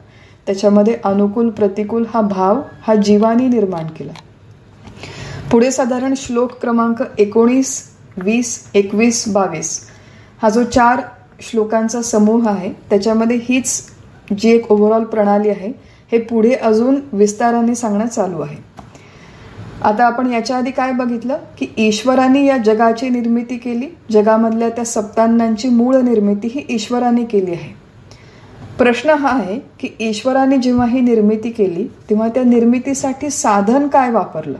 त्याच्यामध्ये अनुकूल प्रतिकूल हा भाव हा जीवानी निर्माण केला. पुढे साधारण श्लोक क्रमांक 19, 20, 21, 22 हा जो 4 श्लोकांचा समूह आहे त्याच्यामध्ये हीच जी एक ओव्हरऑल प्रणाली आहे हे पुढे अजून विस्ताराने सांगणं चालू आहे. आता आपण याच्या आधी काय बघितलं की ईश्वराने या जगाची निर्मिती केली, जगामधल्या त्या सप्तांनांची मूळ निर्मिती ही ईश्वराने केली आहे. प्रश्न हा आहे की ईश्वराने जेव्हा ही निर्मिती केली तेव्हा त्या निर्मितीसाठी साधन काय वापरलं.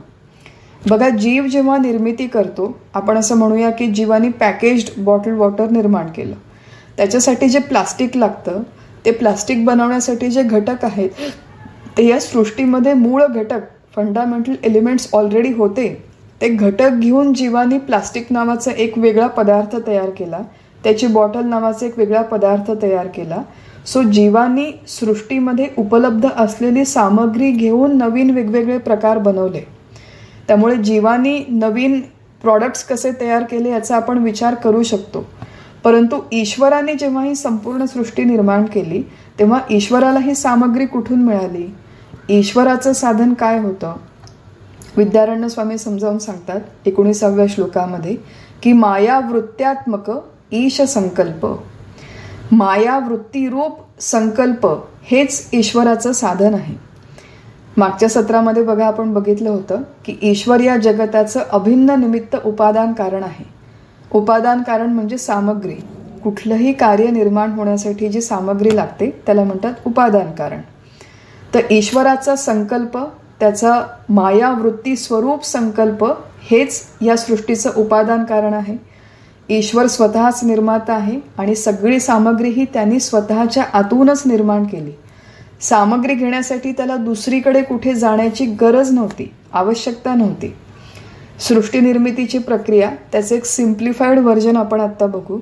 बघा, जीव जेव्हा निर्मिती करतो, आपण असं म्हणूया की जीवाने पॅकेज्ड बॉटल वॉटर निर्माण केलं. त्याच्यासाठी जे प्लास्टिक लागतं ते प्लास्टिक बनवण्यासाठी जे घटक आहेत ते या सृष्टीमध्ये मूळ घटक फंडामेंटल एलिमेंट्स ऑलरेडी होते. ते घटक घेऊन जीवाने प्लास्टिक नावाचा एक वेगळा पदार्थ तयार केला, त्याची बॉटल नावाचा एक वेगळा पदार्थ तयार केला. सो जीवानी सृष्टीमध्ये उपलब्ध असलेली सामग्री घेऊन नवीन वेगवेगळे प्रकार बनवले. त्यामुळे जीवानी नवीन प्रॉडक्ट्स कसे तयार केले याचा आपण विचार करू शकतो. परंतु ईश्वराने जेव्हा ही संपूर्ण सृष्टी निर्माण केली तेव्हा ईश्वराला ही सामग्री कुठून मिळाली, ईश्वराचं साधन काय होतं. विद्यारण्य स्वामी समजावून सांगतात 19व्या श्लोकामध्ये की मायावृत्त्यात्मक ईश संकल्प, मायावृत्तीरूप संकल्प हेच ईश्वराचं साधन आहे. मागच्या सत्रामध्ये बघा आपण बघितलं होतं की ईश्वर या जगताचं अभिन्न निमित्त उपादान कारण आहे. उपादान कारण म्हणजे सामग्री. कुठलंही कार्य निर्माण होण्यासाठी जी सामग्री लागते त्याला म्हणतात उपादान कारण. तर ईश्वराचा संकल्प, त्याचा मायावृत्ती स्वरूप संकल्प हेच या सृष्टीचं उपादान कारण आहे. ईश्वर स्वतःच निर्माता आहे आणि सगळी सामग्री ही त्यांनी स्वतःच्या आतूनच निर्माण केली. सामग्री घेण्यासाठी त्याला दुसरीकडे कुठे जाण्याची गरज नव्हती, आवश्यकता नव्हती. सृष्टी निर्मितीची प्रक्रिया त्याचं एक सिम्प्लिफाईड व्हर्जन आपण आत्ता बघू.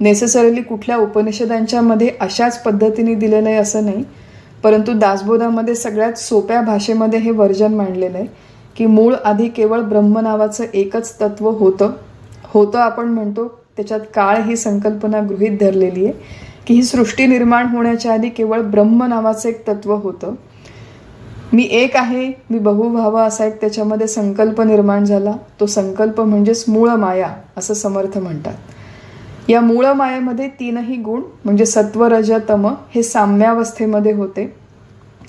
नेसेसरीली कुठल्या उपनिषदांच्या मध्ये अशाच पद्धतीने दिलेलं आहे असं नाही, परंतु दासबोधामध्ये सगळ्यात सोप्या भाषेमध्ये हे व्हर्जन मांडलेलं आहे की मूळ आधी केवळ ब्रह्म नावाचं एकच तत्व होतं आपण म्हणतो. त्याच्यात काळ ही संकल्पना गृहीत धरलेली आहे की ही सृष्टी निर्माण होण्याच्या आधी केवळ ब्रह्म नावाचं एक तत्व होतं. मी एक आहे, मी बहुभाव असा एक त्याच्यामध्ये संकल्प निर्माण झाला. तो संकल्प म्हणजेच मूळ माया असं समर्थ म्हणतात. या मूळ मायेमध्ये 3ही गुण म्हणजे सत्व रज तम हे साम्यावस्थेमध्ये होते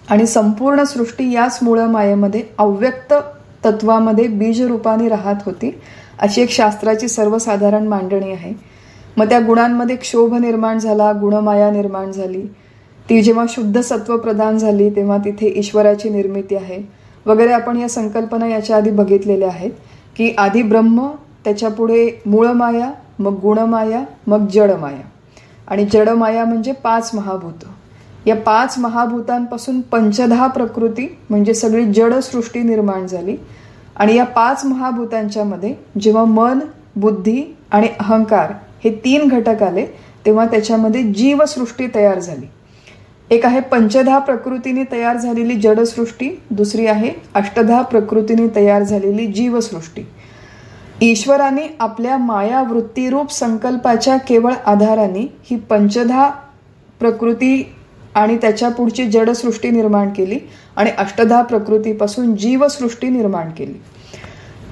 आणि संपूर्ण सृष्टी याच मूळ मायेमध्ये अव्यक्त तत्वामध्ये बीज रूपाने राहत होती अशी एक शास्त्राची सर्वसाधारण मांडणी आहे. मग त्या गुणांमध्ये क्षोभ निर्माण झाला, गुणमाया निर्माण झाली. ती जेव्हा शुद्ध सत्व प्रदान झाली तेव्हा तिथे ईश्वराची निर्मिती आहे वगैरे. आपण या संकल्पना याच्या आधी महाभूतेलेल्या आहेत की आधी ब्रह्म, त्याच्या पुढे मूळ माया, मग गुणमाया, मग जडमाया. आणि जडमाया म्हणजे 5 महाभूत. या 5 महाभूतांपासून पंचधा प्रकृती म्हणजे सगळी जड सृष्टी निर्माण झाली. आणि या 5 महाभूतांच्या मध्ये जेव्हा मन, बुद्धी आणि अहंकार हे 3 घटक आले तेव्हा त्याच्यामध्ये जीवसृष्टी तयार झाली. एक आहे पंचधा प्रकृतीने तयार झालेली जडसृष्टी, दुसरी आहे अष्टधा प्रकृतीने तयार झालेली जीवसृष्टी. ईश्वराने आपल्या मायावृत्तीरूप संकल्पाच्या केवळ आधाराने ही पंचधा प्रकृती आणि त्याच्या पुढची जडसृष्टी निर्माण केली आणि अष्टधा प्रकृतीपासून जीवसृष्टी निर्माण केली.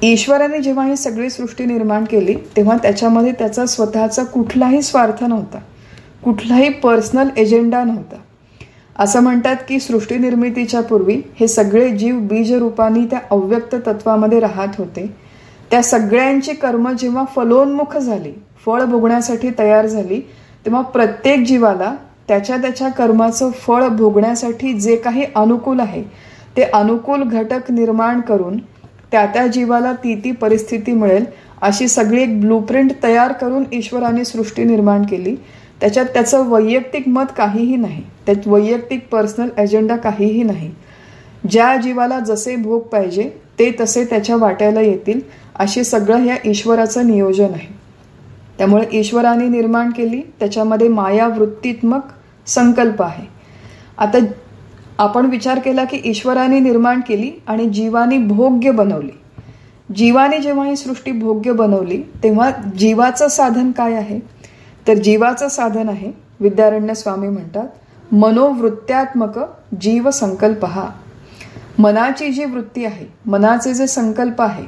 ईश्वराने जेव्हा ही सगळी सृष्टी निर्माण केली तेव्हा त्याच्यामध्ये त्याचा स्वतःचा कुठलाही स्वार्थ नव्हता, कुठलाही पर्सनल एजेंडा नव्हता. असं म्हणतात की सृष्टी निर्मितीच्या पूर्वी हे सगळे जीव बीज रूपाने त्या अव्यक्त तत्वामध्ये राहत होते. त्या सगळ्यांची कर्म जेव्हा फलोन्मुख झाली, फळ भोगण्यासाठी तयार झाली, तेव्हा प्रत्येक जीवाला त्याच्या त्याच्या कर्माचं फळ भोगण्यासाठी जे काही अनुकूल आहे ते अनुकूल घटक निर्माण करून त्या त्या जीवाला ती ती परिस्थिती मिळेल अशी सगळी एक ब्लूप्रिंट तयार करून ईश्वराने सृष्टी निर्माण केली. त्याच्यात त्याचं वैयक्तिक मत काहीही नाही, त्यात वैयक्तिक पर्सनल एजेंडा काहीही नाही. ज्या जीवाला जसे भोग पाहिजे ते तसे त्याच्या वाट्याला येतील अशी सगळं ह्या ईश्वराचं नियोजन आहे. त्यामुळे ईश्वराने निर्माण केली, त्याच्यामध्ये मायावृत्तीत्मक संकल्प आहे. आता आपण विचार केला की ईश्वराने निर्माण केली आणि जीवानी भोग्य बनवली. जीवाने जेव्हा ही सृष्टी भोग्य बनवली तेव्हा जीवाचं साधन काय आहे? तर जीवाचं साधन आहे, विद्यारण्य स्वामी म्हणतात, मनोवृत्त्यात्मक जीव संकल्प. हा मनाची जी वृत्ती आहे, मनाचे जे संकल्प आहे,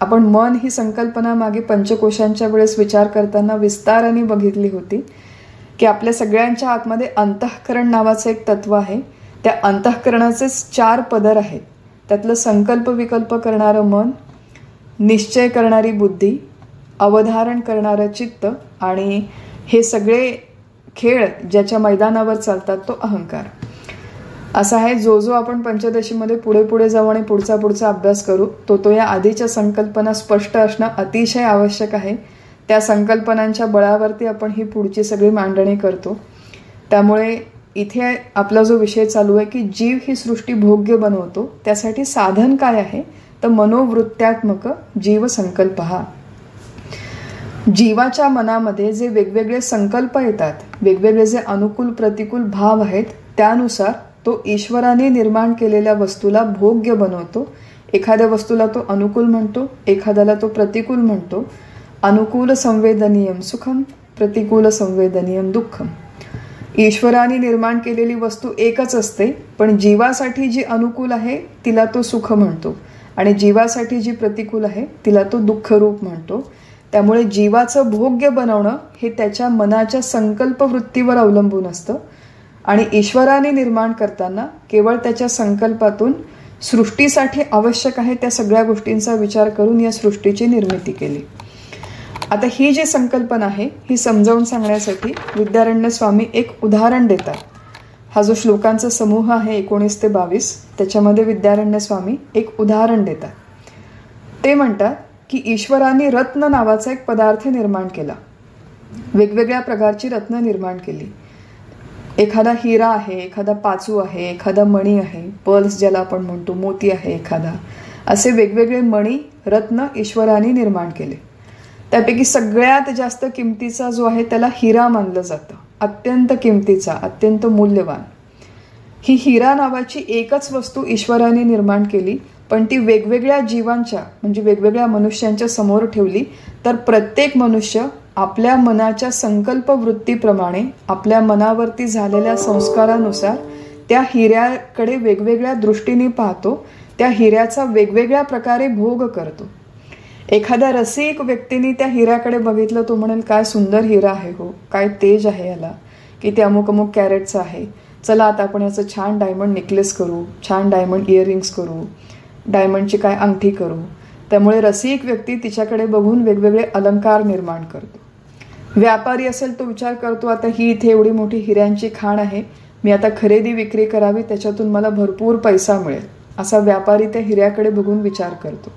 आपण मन ही संकल्पना मागे पंचकोशांच्या वेळेस विचार करताना विस्ताराने बघितली होती की आपल्या सगळ्यांच्या आतमध्ये अंतःकरण नावाचं एक तत्व आहे. त्या अंतःकरणाचेच 4 पदर आहेत. त्यातलं संकल्प विकल्प करणारं मन, निश्चय करणारी बुद्धी, अवधारण करणारं चित्त आणि हे सगळे खेळ ज्याच्या मैदानावर चालतात तो अहंकार. असा आहे जो जो आपण पंचदशीमध्ये पुढे पुढे जाऊ आणि पुढचा अभ्यास करू तो या आधीच्या संकल्पना स्पष्ट असणं अतिशय आवश्यक आहे. त्या संकल्पनांच्या बळावरती आपण ही पुढची सगळी मांडणी करतो. त्यामुळे इथे आपला जो विषय चालू आहे की जीव ही सृष्टी भोग्य बनवतो, त्यासाठी साधन काय आहे? तर मनोवृत्त्यात्मक जीव संकल्प. हा जीवाच्या मनामध्ये जे वेगवेगळे संकल्प येतात, वेगवेगळे जे अनुकूल प्रतिकूल भाव आहेत, त्यानुसार तो ईश्वराने निर्माण केलेल्या वस्तूला भोग्य बनवतो. एखाद्या वस्तूला तो अनुकूल म्हणतो, एखाद्याला तो प्रतिकूल म्हणतो. अनुकूल संवेदनीयम सुखम, प्रतिकूल संवेदनीयम दुःखम. ईश्वराने निर्माण केलेली वस्तू एकच असते, पण जीवासाठी जी अनुकूल आहे तिला तो सुख म्हणतो आणि जीवासाठी जी प्रतिकूल आहे तिला तो दुःखरूप म्हणतो. त्यामुळे जीवाचं भोग्य बनवणं हे त्याच्या मनाच्या संकल्प वृत्तीवर अवलंबून असतं आणि ईश्वराने निर्माण करताना केवळ त्याच्या संकल्पातून सृष्टीसाठी आवश्यक आहे त्या सगळ्या गोष्टींचा विचार करून या सृष्टीची निर्मिती केली. आता ही जी संकल्पना आहे ही समजावून सांगण्यासाठी विद्यारण्य स्वामी एक उदाहरण देतात. हा जो श्लोकांचा समूह आहे 19 ते 22 त्याच्यामध्ये विद्यारण्य स्वामी एक उदाहरण देतात. ते म्हणतात की ईश्वराने रत्न नावाचा एक पदार्थ निर्माण केला, वेगवेगळ्या प्रकारची रत्न निर्माण केली. एखादा हिरा आहे, एखादा पाचू आहे, एखादा मणी आहे, पर्ल्स ज्याला आपण म्हणतो, मोती आहे एखादा, असे वेगवेगळे मणी रत्न ईश्वराने निर्माण केले. त्यापैकी सगळ्यात जास्त किमतीचा जो आहे त्याला हिरा मानलं जातं, अत्यंत किमतीचा, अत्यंत मूल्यवान. ही हिरा नावाची एकच वस्तू ईश्वराने निर्माण केली, पण ती वेगवेगळ्या जीवांच्या म्हणजे वेगवेगळ्या मनुष्यांच्या समोर ठेवली तर प्रत्येक मनुष्य आपल्या मनाच्या संकल्प वृत्तीप्रमाणे आपल्या मनावरती झालेल्या संस्कारानुसार त्या हिऱ्याकडे वेगवेगळ्या दृष्टीने पाहतो, त्या हिऱ्याचा वेगवेगळ्या प्रकारे भोग करतो. एखाद्या रसिक व्यक्तीने त्या हिऱ्याकडे बघितलं, तो म्हणेल काय सुंदर हिरा आहे हो, काय तेज आहे याला, की ते अमुक अमुक कॅरेटचं आहे, चला आता आपण याचं छान डायमंड नेकलेस करू, छान डायमंड इयरिंग्स करू, डायमंडची काय अंगठी करू. त्यामुळे रसिक व्यक्ती तिच्याकडे बघून वेगवेगळे अलंकार निर्माण करतो. व्यापारी असेल तो विचार करतो आता ही इथे एवढी मोठी हिऱ्यांची खाण आहे, मी आता खरेदी विक्री करावी, त्याच्यातून मला भरपूर पैसा मिळेल, असा व्यापारी त्या हिऱ्याकडे बघून विचार करतो.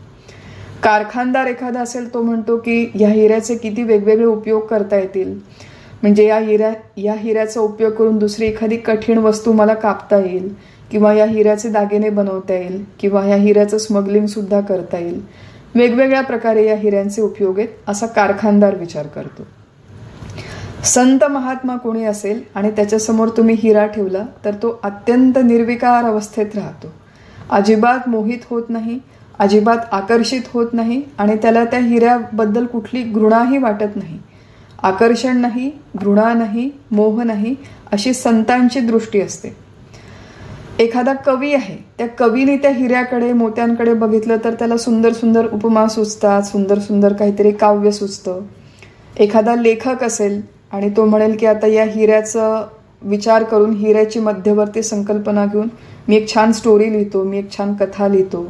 कारखानदार एखादा असेल तो म्हणतो की या हिऱ्याचे किती वेगवेगळे उपयोग करता येतील, म्हणजे या हिऱ्याचा उपयोग करून दुसरी एखादी कठीण वस्तू मला कापता येईल, किंवा या हिऱ्याचे दागिने बनवता येईल, किंवा या हिऱ्याचं स्मगलिंग सुद्धा करता येईल. वेगवेगळ्या प्रकारे या हिऱ्यांचे उपयोग आहेत असा कारखानदार विचार करतो. संत महात्मा कोणी असेल आणि त्याच्यासमोर तुम्ही हिरा ठेवला तर तो अत्यंत निर्विकार अवस्थेत राहतो, अजिबात मोहित होत नाही, अजिबात आकर्षित होत नाही आणि त्याला त्या हिऱ्याबद्दल कुठली घृणाही वाटत नाही. आकर्षण नाही, घृणा नाही, मोह नाही, अशी संतांची दृष्टी असते. एखादा कवी आहे, त्या कवीने त्या हिऱ्याकडे मोत्यांकडे बघितलं तर त्याला सुंदर सुंदर उपमा सुचतात, सुंदर सुंदर काहीतरी काव्य सुचतं. एखादा लेखक असेल आणि तो म्हणेल की आता या हिऱ्याचं विचार करून हिऱ्याची मध्यवर्ती संकल्पना घेऊन मी एक छान स्टोरी लिहितो, मी एक छान कथा लिहितो.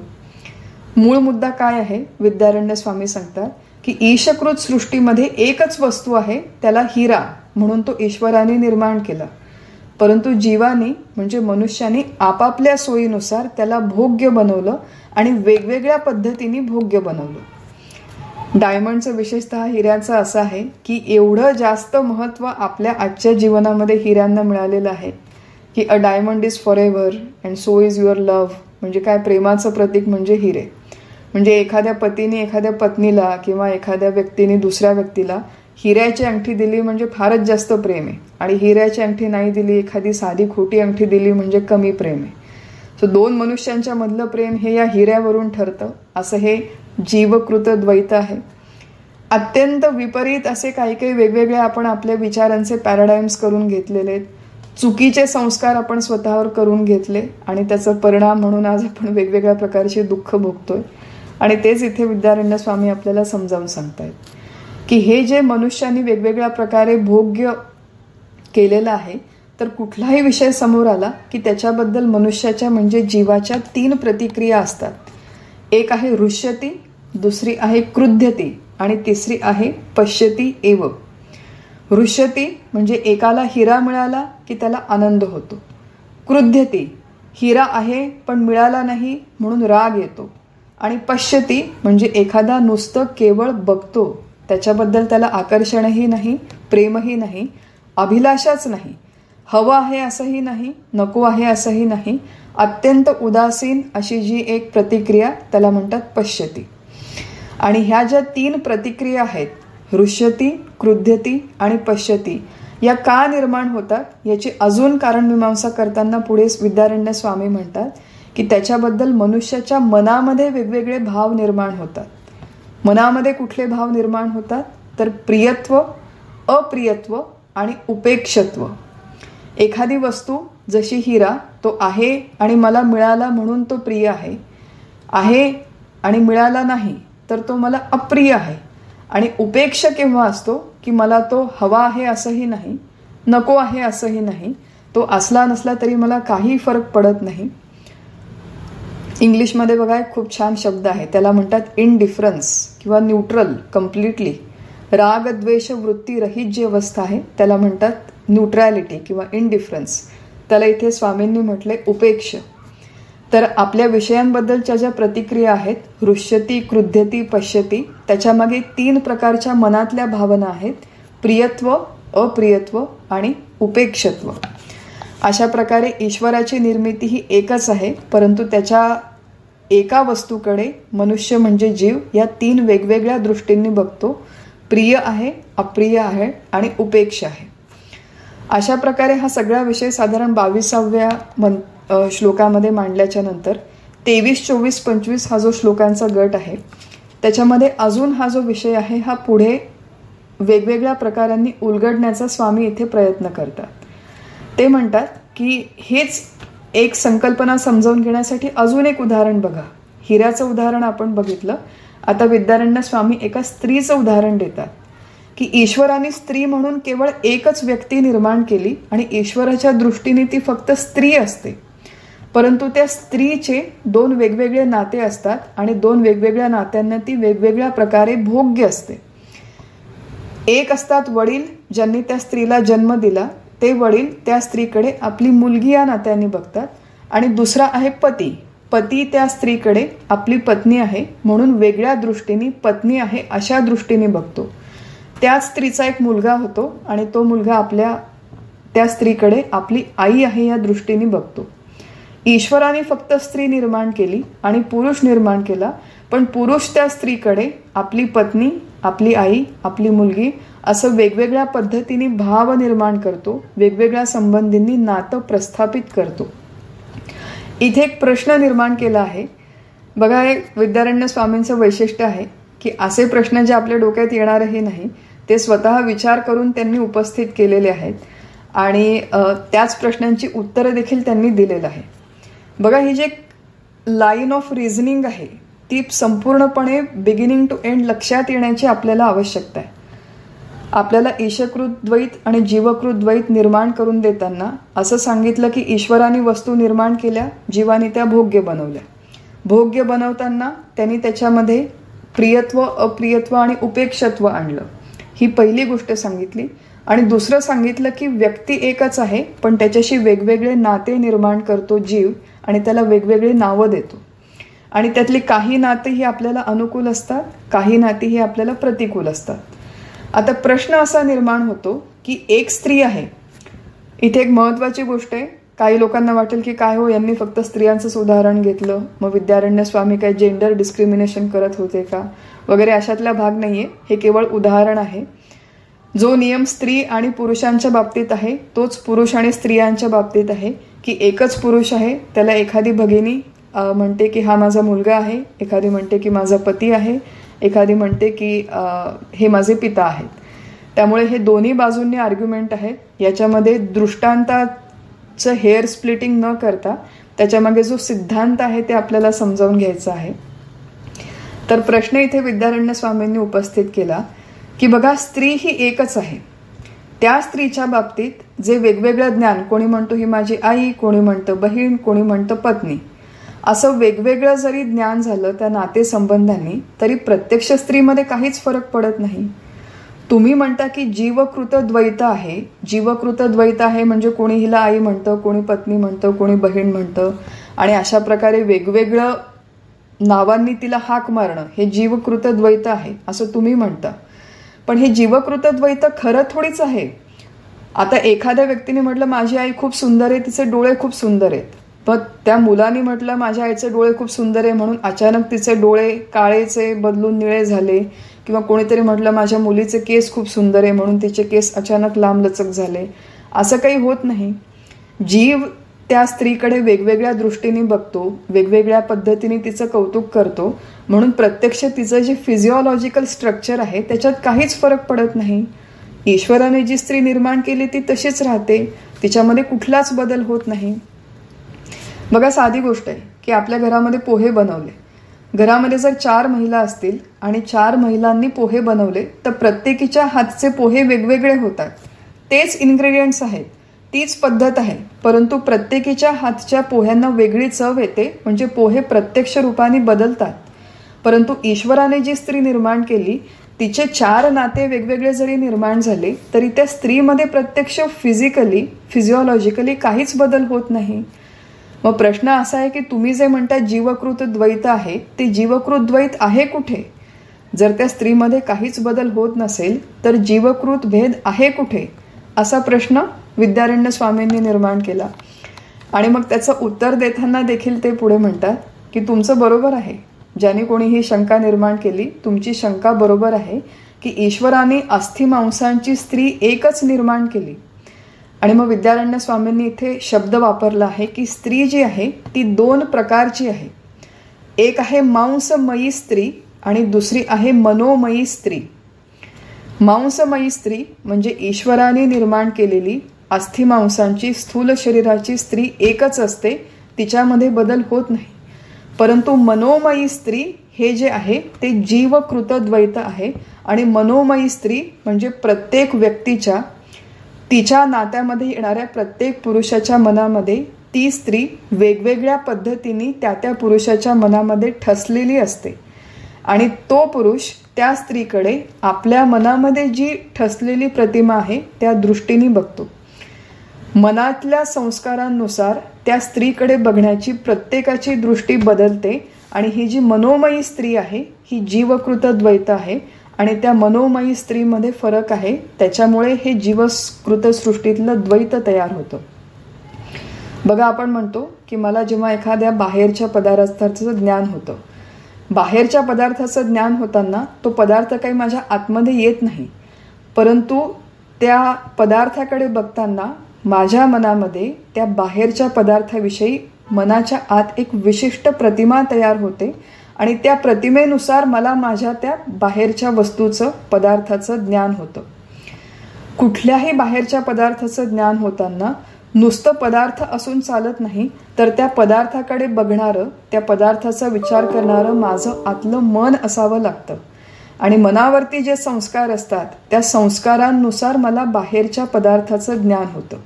मूळ मुद्दा काय आहे? विद्यारण्य स्वामी सांगतात की ईशकृत सृष्टीमध्ये एकच वस्तू आहे, त्याला हिरा म्हणून तो ईश्वराने निर्माण केला. परंतु जीवाने म्हणजे मनुष्याने आपापल्या सोयीनुसार त्याला भोग्य बनवलं आणि वेगवेगळ्या पद्धतीने भोग्य बनवलं. डायमंडचं विशेषतः हिऱ्याचं असं आहे की एवढं जास्त महत्त्व आपल्या आजच्या जीवनामध्ये हिऱ्यांना मिळालेलं आहे की a diamond is for ever and so is your love. म्हणजे काय? प्रेमाचं प्रतीक म्हणजे हिरे. म्हणजे एखाद्या पतीने एखाद्या पत्नीला किंवा एखाद्या व्यक्तीने दुसऱ्या व्यक्तीला हिऱ्याची अंगठी दिली म्हणजे फारच जास्त प्रेम आहे, आणि हिऱ्याची अंगठी नाही दिली, एखादी साधी खोटी अंगठी दिली म्हणजे कमी प्रेम आहे. सो दोन मनुष्यांच्या मधलं प्रेम हे या हिऱ्यावरून ठरतं, असं हे जीवकृत द्वैत आहे. अत्यंत विपरीत असे काही काही वेगवेगळे आपण आपल्या विचारांचे पॅराडाईम्स करून घेतलेले आहेत. चुकीचे संस्कार आपण स्वतःवर करून घेतले आणि त्याचा परिणाम म्हणून आज आपण वेगवेगळ्या प्रकारचे दुःख भोगतोय. आणि तेच इथे विद्यारण्य स्वामी आपल्याला समजावून सांगतायत की हे जे मनुष्याने वेगवेगळ्या प्रकारे भोग्य केलेलं आहे, तर कुठलाही विषय समोर आला की त्याच्याबद्दल मनुष्याच्या म्हणजे जीवाच्या 3 प्रतिक्रिया असतात. एक आहे हृष्यती, दुसरी आहे क्रुध्यती आणि तिसरी आहे पश्यती एव. हृष्यती म्हणजे एकाला हिरा मिळाला की त्याला आनंद होतो. क्रुध्यती, हिरा आहे पण मिळाला नाही म्हणून राग येतो. आणि पश्यती म्हणजे एखादा नुसतं केवळ बघतो, त्याच्याबद्दल त्याला आकर्षणही नाही, प्रेमही नाही, अभिलाषाच नाही, हवं आहे असंही नाही, नको आहे असंही नाही, अत्यंत उदासीन अशी जी एक प्रतिक्रिया त्याला म्हणतात पश्यती. आणि ह्या ज्या 3 प्रतिक्रिया आहेत, हृष्यती, क्रुध्यती आणि पश्यती, या का निर्माण होतात याची अजून कारणमीमांसा करताना पुढे विद्यारण्य स्वामी म्हणतात की त्याच्याबद्दल मनुष्याच्या मनामध्ये वेगवेगळे भाव निर्माण होतात. मनामध्ये कुठले भाव निर्माण होतात? तर प्रियत्व, अप्रियत्व आणि उपेक्षत्व. एखादी वस्तू जशी हिरा, तो आहे आणि मला मिळाला म्हणून तो प्रिय आहे, आहे आणि मिळाला नाही तर तो मला अप्रिय आहे. आणि उपेक्ष केव्हा असतो की मला तो हवा आहे असंही नाही, नको आहे असंही नाही, तो असला नसला तरी मला काही फरक पडत नाही. इंग्लिशमध्ये बघा एक खूप छान शब्द आहे, त्याला म्हणतात इनडिफरन्स किंवा न्यूट्रल, कम्प्लिटली. राग द्वेष वृत्ती रहित जी अवस्था आहे त्याला म्हणतात न्यूट्रॅलिटी किंवा इनडिफरन्स. त्याला इथे स्वामींनी म्हटले उपेक्ष. तर आपल्या विषयांबद्दलच्या ज्या प्रतिक्रिया आहेत, हृष्यती, क्रुध्यती, पश्यती, त्याच्यामागे 3 प्रकारच्या मनातल्या भावना आहेत, प्रियत्व, अप्रियत्व आणि उपेक्षत्व. अशा प्रकारे ईश्वराची निर्मिती ही एकच आहे, परंतु त्याच्या एका वस्तूकडे मनुष्य म्हणजे जीव या 3 वेगवेगळ्या दृष्टींनी बघतो. प्रिय आहे, अप्रिय आहे आणि उपेक्ष आहे. अशा प्रकारे हा सगळा विषय साधारण 22व्या श्लोकामध्ये मांडल्याच्या नंतर 23, 24, 25 हा जो श्लोकांचा गट आहे त्याच्यामध्ये अजून हा जो विषय आहे हा पुढे वेगवेगळ्या प्रकारांनी उलगडण्याचा स्वामी इथे प्रयत्न करतात. ते म्हणतात की हेच एक संकल्पना समजावून घेण्यासाठी अजून एक उदाहरण बघा. हिऱ्याचं उदाहरण आपण बघितलं, आता विद्यारण्य स्वामी एका स्त्रीचं उदाहरण देतात की ईश्वराने स्त्री म्हणून केवळ एकच व्यक्ती निर्माण केली आणि ईश्वराच्या दृष्टीने ती फक्त स्त्री असते, परंतु त्या स्त्रीचे 2 वेगवेगळे नाते असतात आणि 2 वेगवेगळ्या नात्यांना ती वेगवेगळ्या प्रकारे भोग्य असते. एक असतात वडील ज्यांनी त्या स्त्रीला जन्म दिला, ते वडील त्या स्त्रीकडे आपली मुलगी या नात्याने बघतात. आणि दुसरा आहे पती, पती त्या स्त्रीकडे आपली पत्नी आहे म्हणून वेगळ्या दृष्टीने पत्नी आहे अशा दृष्टीने बघतो. त्याच स्त्रीचा एक मुलगा होतो आणि तो मुलगा आपल्या त्या स्त्रीकडे आपली आई आहे या दृष्टीने बघतो. ईश्वराने फक्त स्त्री निर्माण केली आणि पुरुष निर्माण केला, पण पुरुष त्या स्त्रीकडे आपली पत्नी, आपली आई, आपली मुलगी असं वेगवेगळ्या पद्धतीने भाव निर्माण करतो, वेगवेगळ्या संबंधींनी नातं प्रस्थापित करतो. इथे एक प्रश्न निर्माण केला आहे बघा. हे विद्यारण्य स्वामींचं वैशिष्ट्य आहे की असे प्रश्न जे आपल्या डोक्यात येणारही नाही ते स्वतः विचार करून त्यांनी उपस्थित केलेले आहेत आणि त्याच प्रश्नांची उत्तरं देखील त्यांनी दिलेलं आहे. बघा, ही जे लाईन ऑफ रिझनिंग आहे ती संपूर्णपणे बिगिनिंग टू एंड लक्षात येण्याची आपल्याला आवश्यकता आहे. आपल्याला ईशकृत द्वैत आणि जीवकृत द्वैत निर्माण करून देताना असं सांगितलं की ईश्वराने वस्तू निर्माण केल्या, जीवाने त्या भोग्य बनवल्या. भोग्य बनवताना त्यांनी त्याच्यामध्ये प्रियत्व, अप्रियत्व आणि उपेक्षत्व आणलं. ही पहिली गोष्ट सांगितली. आणि दुसरं सांगितलं की व्यक्ती एकच आहे, पण त्याच्याशी वेगवेगळे नाते निर्माण करतो जीव आणि त्याला वेगवेगळे नावं देतो. आणि त्यातली काही नाती ही आपल्याला अनुकूल असतात, काही नाती ही आपल्याला प्रतिकूल असतात. आता प्रश्न असा निर्माण होतो की एक स्त्री आहे. इथे एक महत्वाची गोष्ट आहे. काही लोकांना वाटेल की काय हो, यांनी फक्त स्त्रियांचंच उदाहरण घेतलं, मग विद्यारण्य स्वामी काय जेंडर डिस्क्रिमिनेशन करत होते का वगैरे, अशातला भाग नाहीये. हे केवळ उदाहरण आहे. जो नियम स्त्री आणि पुरुषांच्या बाबतीत आहे तोच पुरुष आणि स्त्रियांच्या बाबतीत आहे की एकच पुरुष आहे, त्याला एखादी भगिनी म्हणते की हा माझा मुलगा आहे, एखादी म्हणते की माझा पती आहे, एखादी म्हणते की हे माझे पिता आहेत. त्यामुळे हे दोन्ही बाजूंनी आर्ग्युमेंट आहेत. याच्यामध्ये दृष्टांताचं हेअर स्प्लिटिंग न करता त्याच्यामागे जो सिद्धांत आहे ते आपल्याला समजावून घ्यायचा आहे. तर प्रश्न इथे विद्यारण्य स्वामींनी उपस्थित केला की बघा, स्त्री ही एकच आहे. त्या स्त्रीच्या बाबतीत जे वेगवेगळं ज्ञान, कोणी म्हणतो ही माझी आई, कोणी म्हणतं बहीण, कोणी म्हणतं पत्नी, असं वेगवेगळं जरी ज्ञान झालं त्या नातेसंबंधांनी, तरी प्रत्यक्ष स्त्रीमध्ये काहीच फरक पडत नाही. तुम्ही म्हणता की जीवकृत द्वैत आहे. जीवकृत द्वैत आहे म्हणजे कोणी हिला आई म्हणतं, कोणी पत्नी म्हणतं, कोणी बहीण म्हणतं, आणि अशा प्रकारे वेगवेगळं नावांनी तिला हाक मारणं हे जीवकृत द्वैत आहे असं तुम्ही म्हणता. पण हे जीवकृत द्वैत खरं थोडीच आहे. आता एखाद्या व्यक्तीने म्हटलं माझी आई खूप सुंदर आहे, तिचे डोळे खूप सुंदर आहेत, पण त्या मुलाने म्हटलं माझ्या आईचे डोळे खूप सुंदर आहे म्हणून अचानक तिचे डोळे काळेचे बदलून निळे झाले, किंवा कोणीतरी म्हटलं माझ्या मुलीचे केस खूप सुंदर आहे म्हणून तिचे केस अचानक लांबलचक झाले. असं काही होत नाही. जीव त्या स्त्रीकडे वेगवेगळ्या दृष्टीने बघतो, वेगवेगळ्या पद्धतीने तिचं कौतुक करतो, म्हणून प्रत्यक्ष तिचं जे फिजिओलॉजिकल स्ट्रक्चर आहे त्याच्यात काहीच फरक पडत नाही. ईश्वराने जी स्त्री निर्माण केली ती तशीच राहते, तिच्यामध्ये कुठलाच बदल होत नाही. बघा, साधी गोष्ट आहे की आपल्या घरामध्ये पोहे बनवले. घरामध्ये जर 4 महिला असतील आणि 4 महिलांनी पोहे बनवले तर प्रत्येकीच्या हातचे पोहे वेगवेगळे होतात. तेच इन्ग्रेडियंट्स आहेत, तीच पद्धत आहे, परंतु प्रत्येकीच्या हातच्या पोह्यांना वेगळी चव येते, म्हणजे पोहे प्रत्यक्ष रूपाने बदलतात. परंतु ईश्वराने जी स्त्री निर्माण केली तिचे 4 नाते वेगवेगळे जरी निर्माण झाले तरी त्या स्त्रीमध्ये प्रत्यक्ष फिजिओलॉजिकली काहीच बदल होत नाही. मग प्रश्न असा आहे की तुम्ही जे म्हणता जीवकृत द्वैत आहे, ते जीवकृत द्वैत आहे कुठे? जर त्या स्त्रीमध्ये काहीच बदल होत नसेल तर जीवकृत भेद आहे कुठे, असा प्रश्न विद्यारण्य स्वामींनी निर्माण केला. आणि मग त्याचं उत्तर देताना देखील ते पुढे म्हणतात की तुमचं बरोबर आहे, ज्याने कोणी ही शंका निर्माण केली तुमची शंका बरोबर आहे की ईश्वराने अस्थिमांसांची स्त्री एकच निर्माण केली. आणि मग विद्यारण्य स्वामींनी इथे शब्द वापरला आहे की स्त्री जी आहे ती 2 प्रकारची आहे. एक आहे मांसमयी स्त्री आणि दुसरी आहे मनोमयी स्त्री. मांसमयी स्त्री म्हणजे ईश्वराने निर्माण केलेली अस्थिमांसांची स्थूल शरीराची स्त्री एकच असते, तिच्यामध्ये बदल होत नाही. परंतु मनोमयी स्त्री हे जे आहे ते जीवकृत द्वैत आहे. आणि मनोमयी स्त्री म्हणजे प्रत्येक व्यक्तीच्या, तिच्या नात्यामध्ये येणाऱ्या प्रत्येक पुरुषाच्या मनामध्ये ती स्त्री वेगवेगळ्या पद्धतीने त्या पुरुषाच्या मनामध्ये ठसलेली असते. आणि तो पुरुष त्या स्त्रीकडे आपल्या मनामध्ये जी ठसलेली प्रतिमा आहे त्या दृष्टीने बघतो. मनातल्या संस्कारांनुसार त्या स्त्रीकडे बघण्याची प्रत्येकाची दृष्टी बदलते. आणि ही जी मनोमयी स्त्री आहे ही जीवकृत द्वैत आहे आणि त्या मनोमयी स्त्रीमध्ये फरक आहे. त्याच्यामुळे हे जीवकृत सृष्टीतलं द्वैत तयार होतं. बघा, आपण म्हणतो की मला जेव्हा एखाद्या बाहेरच्या पदार्थाचं ज्ञान होतं, बाहेरच्या पदार्थाचं ज्ञान होताना तो पदार्थ काही माझ्या आतमध्ये येत नाही, परंतु त्या पदार्थाकडे बघताना माझ्या मनामध्ये त्या बाहेरच्या पदार्थाविषयी मनाच्या आत एक विशिष्ट प्रतिमा तयार होते आणि त्या प्रतिमेनुसार मला माझ्या त्या बाहेरच्या वस्तूचं, पदार्थाचं ज्ञान होतं. कुठल्याही बाहेरच्या पदार्थाचं ज्ञान होताना नुसतं पदार्थ असून चालत नाही, तर त्या पदार्थाकडे बघणारं, त्या पदार्थाचा विचार करणारं माझं आतलं मन असावं लागतं. आणि मनावरती जे संस्कार असतात त्या संस्कारांनुसार मला बाहेरच्या पदार्थाचं ज्ञान होतं.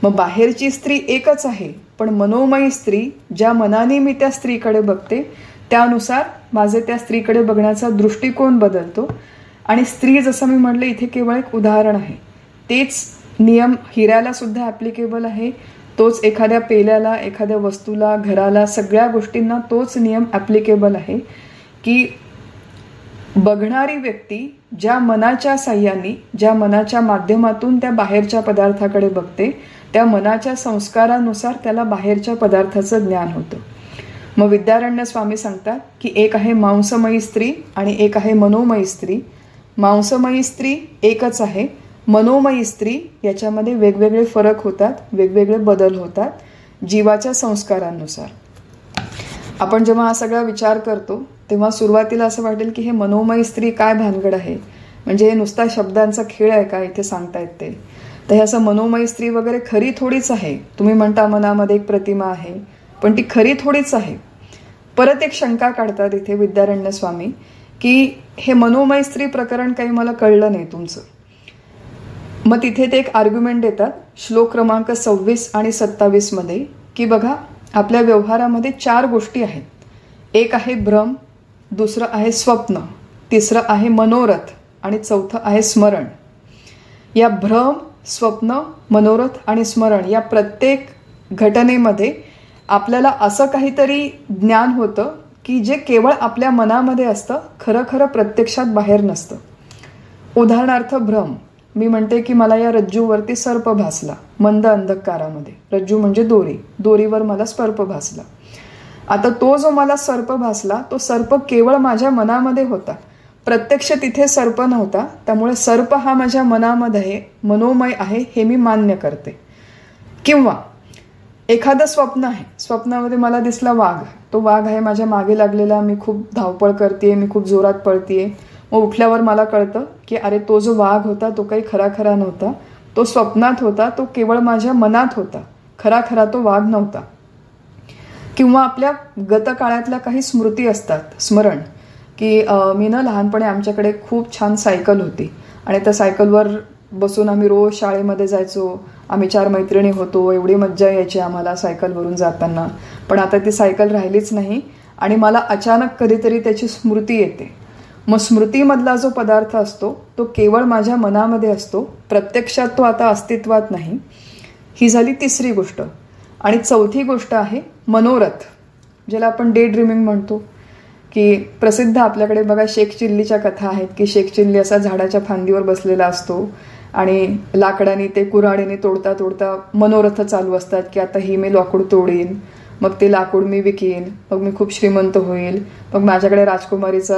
मग बाहेरची स्त्री एकच आहे, पण मनोमयी स्त्री, ज्या मनाने मी त्या स्त्रीकडे बघते त्यानुसार माझे त्या स्त्रीकडे बघण्याचा दृष्टिकोन बदलतो. आणि स्त्री, जसं मी म्हटलं, इथे केवळ एक उदाहरण आहे. तेच नियम हिऱ्याला सुद्धा ॲप्लिकेबल आहे. तोच एखाद्या पेल्याला, एखाद्या वस्तूला, घराला, सगळ्या गोष्टींना तोच नियम ॲप्लिकेबल आहे की बघणारी व्यक्ती ज्या मनाच्या साह्याने, ज्या मनाच्या माध्यमातून त्या बाहेरच्या पदार्थाकडे बघते त्या मनाच्या संस्कारानुसार त्याला बाहेरच्या पदार्थाचं ज्ञान होतं. मग विद्यारण्य स्वामी सांगतात की एक आहे मांसमयी स्त्री आणि एक आहे मनोमयी स्त्री. मांसमयी स्त्री एकच आहे, मनोमयी स्त्री याच्यामध्ये वेगवेगळे फरक होतात, वेगवेगळे बदल होतात जीवाच्या संस्कारांनुसार. आपण जेव्हा हा सगळा विचार करतो तेव्हा सुरुवातीला असं वाटेल की हे मनोमयी स्त्री काय भानगड आहे, म्हणजे हे नुसता शब्दांचा खेळ आहे का इथे सांगतायत ते. तर हे असं मनोमयी स्त्री वगैरे खरी थोडीच आहे. तुम्ही म्हणता मनामध्ये एक प्रतिमा आहे, पण ती खरी थोडीच आहे. परत एक शंका काढतात इथे विद्यारण्य स्वामी की हे मनोमयी स्त्री प्रकरण काही मला कळलं नाही तुमचं. मग तिथे ते एक आर्ग्युमेंट देतात श्लोक क्रमांक 26 आणि 27 मध्ये की बघा, आपल्या व्यवहारामध्ये 4 गोष्टी आहेत. एक आहे भ्रम, दुसरं आहे स्वप्न, तिसरं आहे मनोरथ आणि चौथं आहे स्मरण. या भ्रम, स्वप्न, मनोरथ आणि स्मरण या प्रत्येक घटनेमध्ये आपल्याला असं काहीतरी ज्ञान होतं की जे केवळ आपल्या मनामध्ये असतं, खरं खरं प्रत्यक्षात बाहेर नसतं. उदाहरणार्थ भ्रम. मी म्हणते की मला या रज्जूवरती सर्प भासला मंद अंधकारामध्ये. रज्जू म्हणजे दोरी, दोरीवर मला सर्प भासला. आता तो जो मला सर्प भासला तो सर्प केवळ माझ्या मनामध्ये होता, प्रत्यक्ष तिथे सर्प नव्हता. त्यामुळे सर्प हा माझ्या मनामध्ये मनोमय आहे हे मी मान्य करते. किंवा एखादं स्वप्न आहे, स्वप्नामध्ये मला दिसला वाघ, तो वाघ आहे माझ्या मागे लागलेला, मी खूप धावपळ करते, मी खूप जोरात पळतीये. मग उठल्यावर मला कळतं की अरे तो जो वाघ होता तो काही खरा नव्हता, तो स्वप्नात होता, तो केवळ माझ्या मनात होता, खरा तो वाघ नव्हता. किंवा आपल्या गतकाळातल्या काही स्मृती असतात, स्मरण, की मी ना लहानपणी आमच्याकडे खूप छान सायकल होती आणि त्या सायकलवर बसून आम्ही रोज शाळेमध्ये जायचो. आम्ही 4 मैत्रिणी होतो, एवढी मज्जा यायची आम्हाला सायकलवरून जाताना. पण आता ती सायकल राहिलीच नाही आणि मला अचानक कधीतरी त्याची स्मृती येते. मग स्मृतीमधला जो पदार्थ असतो तो केवळ माझ्या मनामध्ये असतो, प्रत्यक्षात तो आता अस्तित्वात नाही. ही झाली तिसरी गोष्ट. आणि चौथी गोष्ट आहे मनोरथ, ज्याला आपण डे ड्रीमिंग म्हणतो. की प्रसिद्ध आपल्याकडे बघा शेख चिल्लीच्या कथा आहेत की शेख चिल्ली असा झाडाच्या फांदीवर बसलेला असतो आणि लाकडाने ते कुऱ्हाडीने तोडता तोडता मनोरथ चालू असतात की आता ही मी लाकूड तोडीन, मग ते लाकूड मी विकीन, मग मी खूप श्रीमंत होईल, मग माझ्याकडे राजकुमारीचा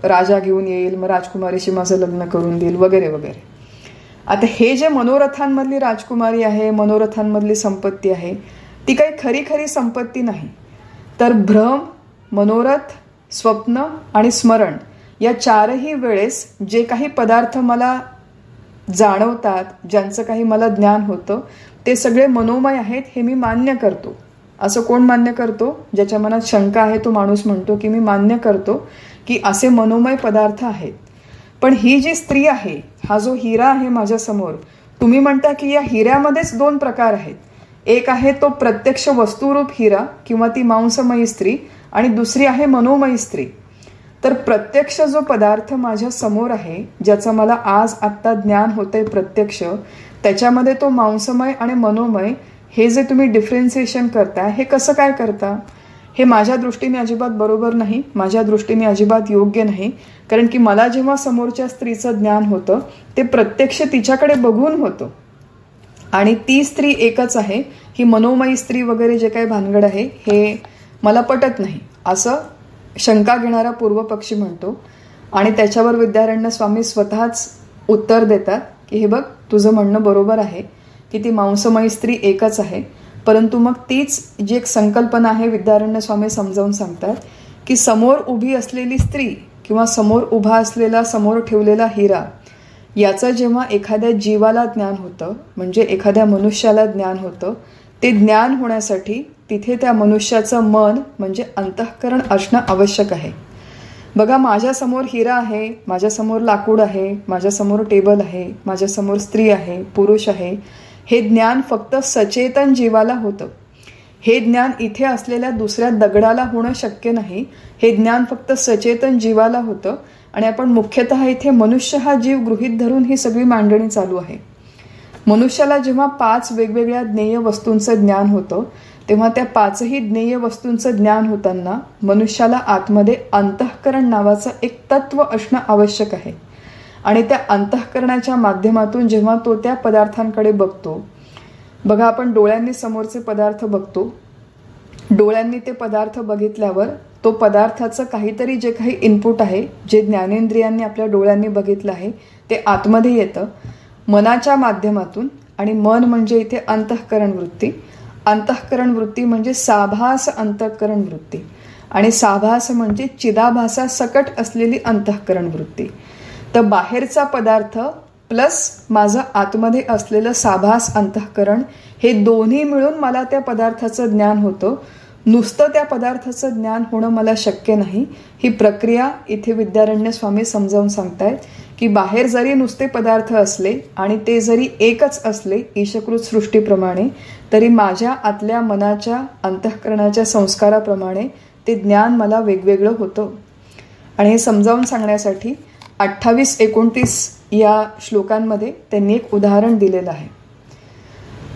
राजा घेऊन येईल, मग राजकुमारीशी माझं लग्न करून देईल वगैरे वगैरे. आता हे जे मनोरथांमधली राजकुमारी आहे, मनोरथांमधली संपत्ती आहे, ती काही खरी संपत्ती नाही. तर भ्रम, मनोरथ, स्वप्न आणि स्मरण या 4ही वेळेस जे काही पदार्थ मला जाणवतात, ज्यांचं काही मला ज्ञान होतं, ते सगळे मनोमय आहेत हे मी मान्य करतो. असं कोण मान्य करतो? ज्याच्या मनात शंका आहे तो माणूस म्हणतो की मी मान्य करतो की असे मनोमय पदार्थ आहेत. पण ही जी स्त्री आहे, हा जो हिरा आहे माझ्यासमोर, तुम्ही म्हणता की या हिऱ्यामध्येच 2 प्रकार आहेत. एक आहे तो प्रत्यक्ष वस्तुरूप हिरा किंवा ती मांसमयी स्त्री, आणि दुसरी आहे मनोमयी स्त्री. तर प्रत्यक्ष जो पदार्थ माझ्या समोर आहे, ज्याचं मला आज आत्ता ज्ञान होतंय प्रत्यक्ष, त्याच्यामध्ये तो मांसमय आणि मनोमय हे जे तुम्ही डिफरन्सिएशन करता, हे कसं काय करता? हे माझ्या दृष्टीने अजिबात बरोबर नाही, माझ्या दृष्टीने अजिबात योग्य नाही. कारण की मला जेव्हा समोरच्या स्त्रीचं ज्ञान होतं ते प्रत्यक्ष तिच्याकडे बघून होतं आणि ती स्त्री एकच आहे. ही मनोमयी स्त्री वगैरे जे काही भानगड आहे हे मला पटत नाही, असं शंका घेणारा पूर्वपक्षी म्हणतो. आणि त्याच्यावर विद्यारण्य स्वामी स्वतःच उत्तर देतात की हे बघ, तुझं म्हणणं बरोबर आहे की ती मांसमयी स्त्री एकच आहे, परंतु मग तीच जी एक संकल्पना आहे विद्यारण्य स्वामी समजावून सांगतात की समोर उभी असलेली स्त्री किंवा समोर उभा असलेला, समोर ठेवलेला हिरा, याचं जेव्हा एखाद्या जीवाला ज्ञान होतं, म्हणजे एखाद्या मनुष्याला ज्ञान होतं, ते ज्ञान होण्यासाठी तिथे त्या मनुष्याचं मन म्हणजे अंतःकरण असणं आवश्यक आहे. बघा, माझ्यासमोर हिरा आहे, माझ्यासमोर लाकूड आहे, माझ्यासमोर टेबल आहे, माझ्यासमोर स्त्री आहे, पुरुष आहे, हे ज्ञान फक्त सचेतन जीवाला होतं. हे ज्ञान इथे असलेल्या दुसऱ्या दगडाला होणं शक्य नाही. हे ज्ञान फक्त सचेतन जीवाला होतं. आणि आपण मुख्यतः इथे मनुष्य हा जीव गृहीत धरून ही सगळी मांडणी चालू आहे. मनुष्याला जेव्हा 5 वेगवेगळ्या ज्ञेय वस्तूंचं ज्ञान होतं, तेव्हा त्या 5ही ज्ञेय वस्तूंचं ज्ञान होताना मनुष्याला आतमध्ये अंतःकरण नावाचं एक तत्व असणं आवश्यक आहे. आणि त्या अंतःकरणाच्या माध्यमातून जेव्हा तो त्या पदार्थांकडे बघतो, बघा, आपण डोळ्यांनी समोरचे पदार्थ बघतो. डोळ्यांनी ते पदार्थ बघितल्यावर तो पदार्थाचं काहीतरी जे काही इनपुट आहे, जे ज्ञानेंद्रियांनी आपल्या डोळ्यांनी बघितलं आहे, ते आतमध्ये येतं मनाच्या माध्यमातून. आणि मन म्हणजे इथे अंतःकरण वृत्ती. अंतःकरण वृत्ती म्हणजे साभास अंतःकरण वृत्ती. आणि साभास म्हणजे चिदाभासा सकट असलेली अंतःकरण वृत्ती. तर बाहेरचा पदार्थ प्लस माझं आतमध्ये असलेलं साभास अंतःकरण, हे दोन्ही मिळून मला त्या पदार्थाचं ज्ञान होतं. नुसतं त्या पदार्थाचं ज्ञान होणं मला शक्य नाही. ही प्रक्रिया इथे विद्यारण्य स्वामी समजावून सांगतायत की बाहेर जरी नुसते पदार्थ असले आणि ते जरी एकच असले ईशकृत सृष्टीप्रमाणे, तरी माझ्या आतल्या मनाच्या अंतःकरणाच्या संस्काराप्रमाणे ते ज्ञान मला वेगवेगळं होतं. आणि हे समजावून सांगण्यासाठी 28-29 या श्लोकांमध्ये त्यांनी एक उदाहरण दिलेलं आहे.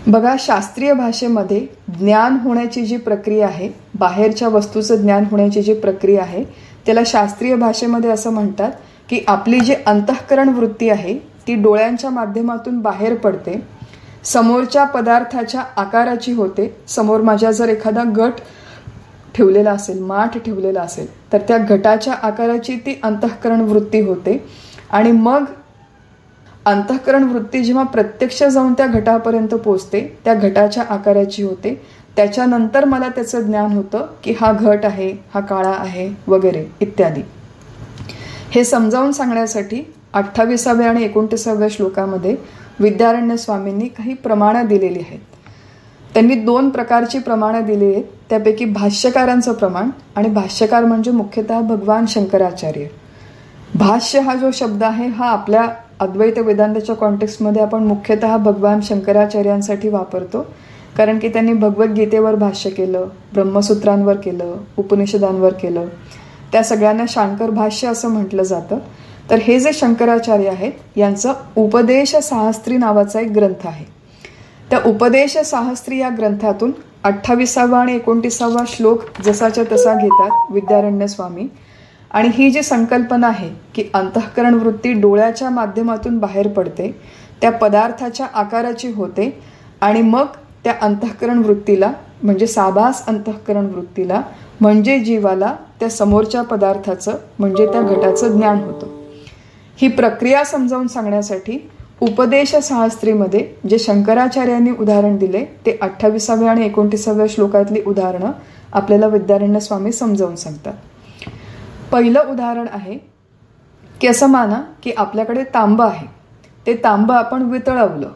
बघा, शास्त्रीय भाषेमध्ये ज्ञान होण्याची जी प्रक्रिया आहे, बाहेरच्या वस्तूचं ज्ञान होण्याची जी प्रक्रिया आहे, त्याला शास्त्रीय भाषेमध्ये असं म्हणतात की आपली जी अंतःकरण वृत्ती आहे ती डोळ्यांच्या माध्यमातून बाहेर पडते, समोरच्या पदार्थाच्या आकाराची होते. समोर माझ्या जर एखादा घट ठेवलेला असेल, माठ ठेवलेला असेल, तर त्या घटाच्या आकाराची ती अंतःकरण वृत्ती होते. आणि मग अंतःकरण वृत्ती जेव्हा प्रत्यक्ष जाऊन त्या घटापर्यंत पोचते, त्या घटाच्या आकाराची होते. त्याच्यानंतर मला त्याचं ज्ञान होतं की हा घट आहे, हा काळा आहे, वगैरे इत्यादी. हे समजावून सांगण्यासाठी 28व्या आणि 29व्या श्लोकामध्ये विद्यारण्य स्वामींनी काही प्रमाणं दिलेली आहेत. त्यांनी 2 प्रकारची प्रमाणं दिली आहेत. त्यापैकी भाष्यकारांचं प्रमाण, आणि भाष्यकार म्हणजे मुख्यतः भगवान शंकराचार्य. भाष्य हा जो शब्द आहे हा आपल्या अद्वैत वेदांताच्या कॉन्टेक्स्टमध्ये आपण मुख्यतः भगवान शंकराचार्यांसाठी वापरतो. कारण की त्यांनी भगवद्गीतेवर भाष्य केलं, ब्रह्मसूत्रांवर केलं, उपनिषदांवर केलं. त्या सगळ्यांना शांकर भाष्य असं म्हटलं जातं. तर हे जे शंकराचार्य आहेत यांचं उपदेश साहस्त्री नावाचा एक ग्रंथ आहे. त्या उपदेश साहस्त्री या ग्रंथातून 28वा आणि 29वा श्लोक जसाच्या तसा घेतात विद्यारण्य स्वामी. आणि ही जी संकल्पना आहे की अंतःकरण वृत्ती डोळ्याच्या माध्यमातून बाहेर पडते, त्या पदार्थाच्या आकाराची होते, आणि मग त्या अंतःकरण वृत्तीला म्हणजे साभास अंतःकरण वृत्तीला म्हणजे जीवाला त्या समोरच्या पदार्थाचं म्हणजे त्या घटाचं ज्ञान होतं. ही प्रक्रिया समजावून सांगण्यासाठी उपदेश साहस्त्रीमध्ये जे शंकराचार्यांनी उदाहरण दिले ते 28व्या आणि 29व्या श्लोकातली उदाहरणं आपल्याला विद्यारण्य स्वामी समजावून सांगतात. पहिलं उदाहरण आहे की असं माना की आपल्याकडे तांबं आहे. ते तांबं आपण वितळवलं,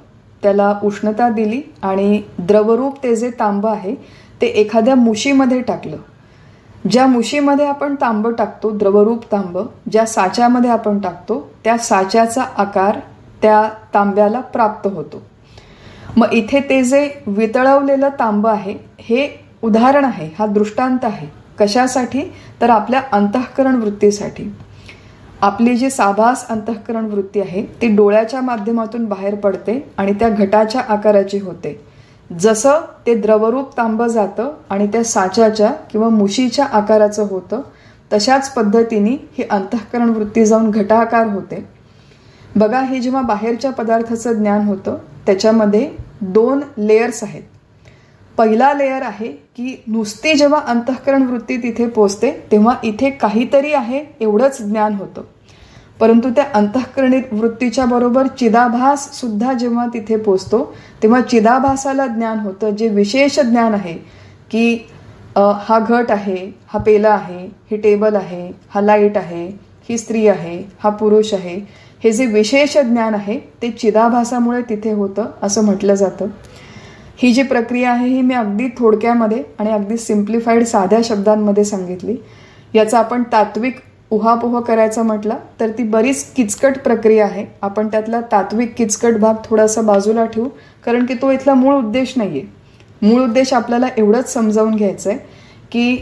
त्याला उष्णता दिली आणि द्रवरूप ते जे तांबं आहे ते एखाद्या मुशीमध्ये टाकलं. ज्या मुशीमध्ये आपण तांबं टाकतो, द्रवरूप तांबं ज्या साच्यामध्ये आपण टाकतो, त्या साच्याचा आकार त्या तांब्याला प्राप्त होतो. मग इथे ते जे वितळवलेलं तांबं आहे हे उदाहरण आहे, हा दृष्टांत आहे. कशासाठी? तर आपल्या अंतःकरण वृत्तीसाठी. आपली जी साभास अंतःकरण वृत्ती आहे ती डोळ्याच्या माध्यमातून बाहेर पडते आणि त्या घटाच्या आकाराची होते. जसं ते द्रवरूप तांबं जातं आणि त्या साच्याच्या किंवा मुशीच्या आकाराचं होतं, तशाच पद्धतीने ही अंतःकरण वृत्ती जाऊन घटाकार होते. बघा, हे जेव्हा बाहेरच्या पदार्थाचं ज्ञान होतं त्याच्यामध्ये 2 लेयर्स आहेत. पहिला लेयर आहे की नुसती जेव्हा अंतःकरण वृत्ती तिथे पोचते तेव्हा इथे काहीतरी आहे एवढंच ज्ञान होतं. परंतु त्या अंतःकरणी वृत्तीच्या बरोबर चिदाभास सुद्धा जेव्हा तिथे पोचतो तेव्हा चिदाभासाला ज्ञान होतं, जे विशेष ज्ञान आहे की हा घट आहे, हा पेला आहे, ही टेबल आहे, हा लाईट आहे, ही स्त्री आहे, हा पुरुष आहे. हे जे विशेष ज्ञान आहे ते चिदाभासामुळे तिथे होतं असं म्हटलं जातं. ही जी प्रक्रिया आहे ही मी अगदी थोडक्यामध्ये आणि अगदी सिम्प्लिफाईड साध्या शब्दांमध्ये सांगितली. याचा आपण तात्विक उहापोह करायचा म्हटलं तर ती बरीच किचकट प्रक्रिया आहे. आपण त्यातला तात्विक किचकट भाग थोडासा बाजूला ठेवू, कारण की तो इथला मूळ उद्देश नाहीये. मूळ उद्देश आपल्याला एवढंच समजावून घ्यायचं आहे की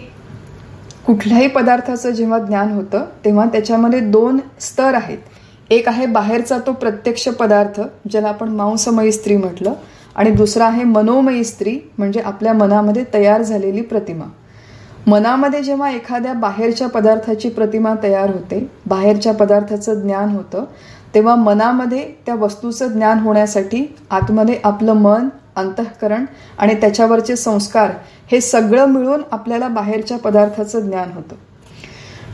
कुठल्याही पदार्थाचं जेव्हा ज्ञान होतं तेव्हा त्याच्यामध्ये 2 स्तर आहेत. एक आहे बाहेरचा तो प्रत्यक्ष पदार्थ, ज्याला आपण मांसमयी स्त्री म्हटलं, आणि दुसरा आहे मनोमयी स्त्री, म्हणजे आपल्या मनामध्ये तयार झालेली प्रतिमा. मनामध्ये जेव्हा एखाद्या बाहेरच्या पदार्थाची प्रतिमा तयार होते, बाहेरच्या पदार्थाचं ज्ञान होतं, तेव्हा मनामध्ये त्या वस्तूचं ज्ञान होण्यासाठी आतमध्ये आपलं मन, अंतःकरण आणि त्याच्यावरचे संस्कार हे सगळं मिळून आपल्याला बाहेरच्या पदार्थाचं ज्ञान होतं.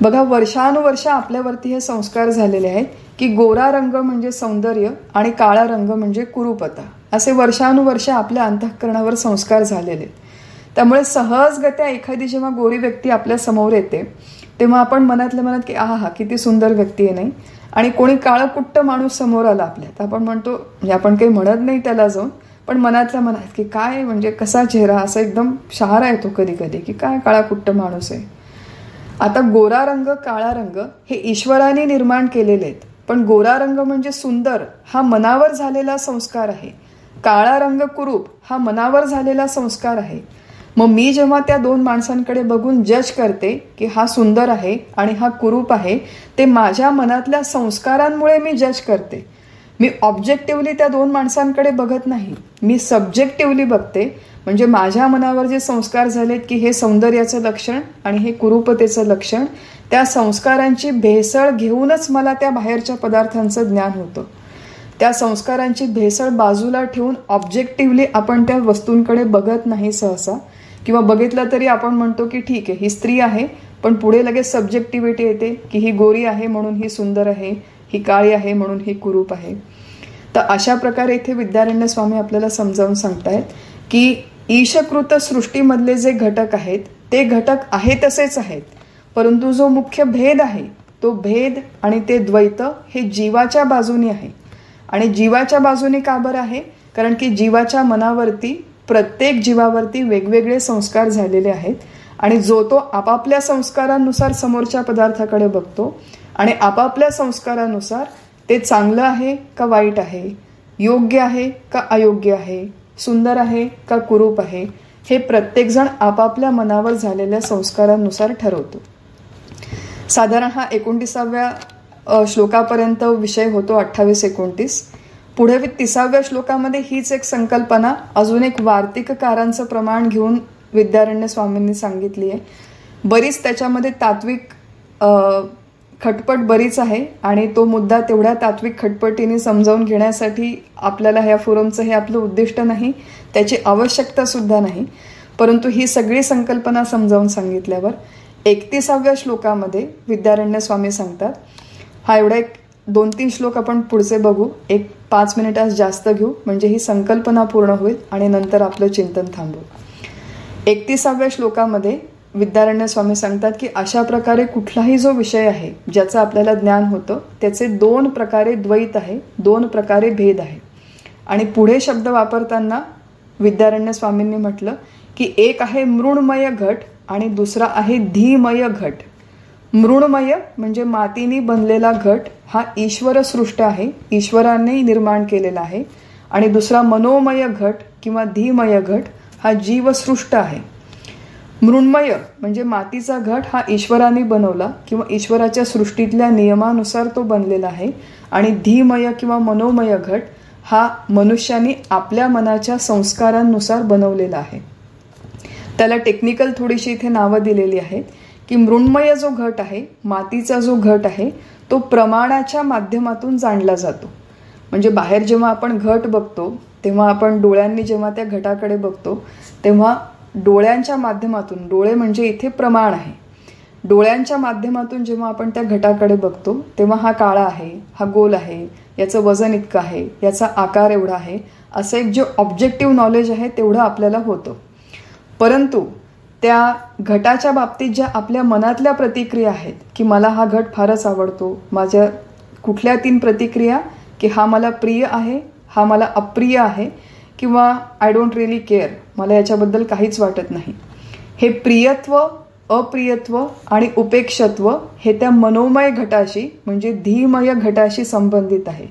बघा, वर्षानुवर्ष आपल्यावरती हे संस्कार झालेले आहेत की गोरा रंग म्हणजे सौंदर्य आणि काळा रंग म्हणजे कुरूपता, असे वर्षानुवर्ष आपल्या अंतःकरणावर संस्कार झालेले. त्यामुळे सहजगत्या एखादी जेव्हा गोरी व्यक्ती आपल्या समोर येते तेव्हा आपण मनातल्या मनात की आहा किती सुंदर व्यक्ती आहे नाही, आणि कोणी काळकुट्ट माणूस समोर आला आपल्यात, आपण म्हणतो, म्हणजे आपण काही म्हणत नाही त्याला जाऊन, पण मनातल्या मनात की काय म्हणजे कसा चेहरा, असा एकदम शहारा येतो कधी कधी की काय काळाकुट्ट माणूस आहे. आता गोरा रंग, काळा रंग हे ईश्वराने निर्माण केलेले आहेत, पण गोरा रंग म्हणजे सुंदर हा मनावर झालेला संस्कार आहे, काळा रंग कुरूप हा मनावर झालेला संस्कार आहे. मग मी जेव्हा त्या 2 माणसांकडे बघून जज करते की हा सुंदर आहे आणि हा कुरूप आहे, ते माझ्या मनातल्या संस्कारांमुळे मी जज करते. मी ऑब्जेक्टिव्हली त्या 2 माणसांकडे बघत नाही, मी सब्जेक्टिव्हली बघते. म्हणजे माझ्या मनावर जे संस्कार झालेत की हे सौंदर्याचं लक्षण आणि हे कुरूपतेचं लक्षण, त्या संस्कारांची भेसळ घेऊनच मला त्या बाहेरच्या पदार्थांचं ज्ञान होतं. त्या संस्कारांची भेसळ बाजूला ठेवून ऑब्जेक्टिव्हली आपण त्या वस्तूंकडे बघत नाही सहसा, किंवा बघितलं तरी आपण म्हणतो की ठीक आहे ही स्त्री आहे, पण पुढे लगेच सब्जेक्टिव्हिटी येते की ही गोरी आहे म्हणून ही सुंदर आहे, ही काळी आहे म्हणून ही कुरूप आहे. तर अशा प्रकारे इथे विद्यारण्य स्वामी आपल्याला समजावून सांगतायत की ईशकृत सृष्टीमधले जे घटक आहेत ते घटक आहे तसेच आहेत, परंतु जो मुख्य भेद आहे तो भेद आणि ते द्वैत हे जीवाच्या बाजूने आहे. आणि जीवाच्या बाजूने का बरं आहे? कारण की जीवाच्या मनावरती, प्रत्येक जीवावरती वेगवेगळे संस्कार झालेले आहेत, आणि जो तो आपापल्या संस्कारानुसार समोरच्या पदार्थाकडे बघतो आणि आपापल्या संस्कारानुसार ते चांगलं आहे का वाईट आहे, योग्य आहे का अयोग्य आहे, सुंदर आहे का कुरूप आहे, हे प्रत्येकजण आपापल्या झालेल्या संस्कारानुसार ठरवतो. साधारण हा 29व्या श्लोकापर्यंत विषय होतो, 28-29. पुढे 30व्या श्लोकामध्ये हीच एक संकल्पना अजून एक वार्तिककारांचं प्रमाण घेऊन विद्यारण्य स्वामींनी सांगितली आहे. बरीच त्याच्यामध्ये तात्विक खटपट बरीच आहे, आणि तो मुद्दा तेवढ्या तात्विक खटपटीने समजावून घेण्यासाठी आपल्याला ह्या फोरमचं हे आपलं उद्दिष्ट नाही, त्याची आवश्यकता सुद्धा नाही. परंतु ही सगळी संकल्पना समजावून सांगितल्यावर 31व्या श्लोकामध्ये विद्यारण्य स्वामी सांगतात, हा एवढा एक 2-3 श्लोक आपण पुढचे बघू, एक 5 मिनिटात जास्त घेऊ, म्हणजे ही संकल्पना पूर्ण होईल आणि नंतर आपलं चिंतन थांबू. 31व्या श्लोकामध्ये विद्यारण्य स्वामी सांगतात की अशा प्रकारे कुठलाही जो विषय आहे ज्याचं आपल्याला ज्ञान होतं त्याचे 2 प्रकारे द्वैत आहे, 2 प्रकारे भेद आहे. आणि पुढे शब्द वापरताना विद्यारण्य स्वामींनी म्हटलं की एक आहे मृण्मय घट आणि दुसरा आहे धीमय घट. मृण्मय म्हणजे मातीने बनलेला घट हा ईश्वर सृष्ट आहे, ईश्वराने निर्माण केलेला आहे, आणि दुसरा मनोमय घट किंवा धीमय घट हा जीवसृष्ट आहे. मृण्मय म्हणजे मातीचा घट हा ईश्वराने बनवला किंवा ईश्वराच्या सृष्टीतल्या नियमानुसार तो बनलेला आहे, आणि धीमय किंवा मनोमय घट हा मनुष्याने आपल्या मनाच्या संस्कारांनुसार बनवलेला आहे. त्याला टेक्निकल थोडीशी इथे नावं दिलेली आहेत की मृण्मय जो घट आहे, मातीचा जो घट आहे, तो प्रमाणाच्या माध्यमातून जाणला जातो. म्हणजे बाहेर जेव्हा आपण घट बघतो तेव्हा आपण डोळ्यांनी जेव्हा त्या घटाकडे बघतो तेव्हा डोळ्यांच्या माध्यमातून, डोळे म्हणजे इथे प्रमाण आहे, डोळ्यांच्या माध्यमातून जेव्हा आपण त्या घटाकडे बघतो तेव्हा हा काळा आहे, हा गोल आहे, याचं वजन इतकं आहे, याचा आकार एवढा आहे, असं एक जे ऑब्जेक्टिव्ह नॉलेज आहे तेवढं आपल्याला होतं. परंतु त्या घटाच्या बाबतीत ज्या आपल्या मनातल्या प्रतिक्रिया आहेत की मला हा घट फारच आवडतो, माझ्या कुठल्या 3 प्रतिक्रिया की हा मला प्रिय आहे, हा मला अप्रिय आहे, किंवा आय डोंट रिअली केअर, मला याच्याबद्दल काहीच वाटत नाही. हे प्रियत्व अप्रियत्व आणि उपेक्षत्व हे त्या मनोमय घटाशी म्हणजे धीमय घटाशी संबंधित आहे.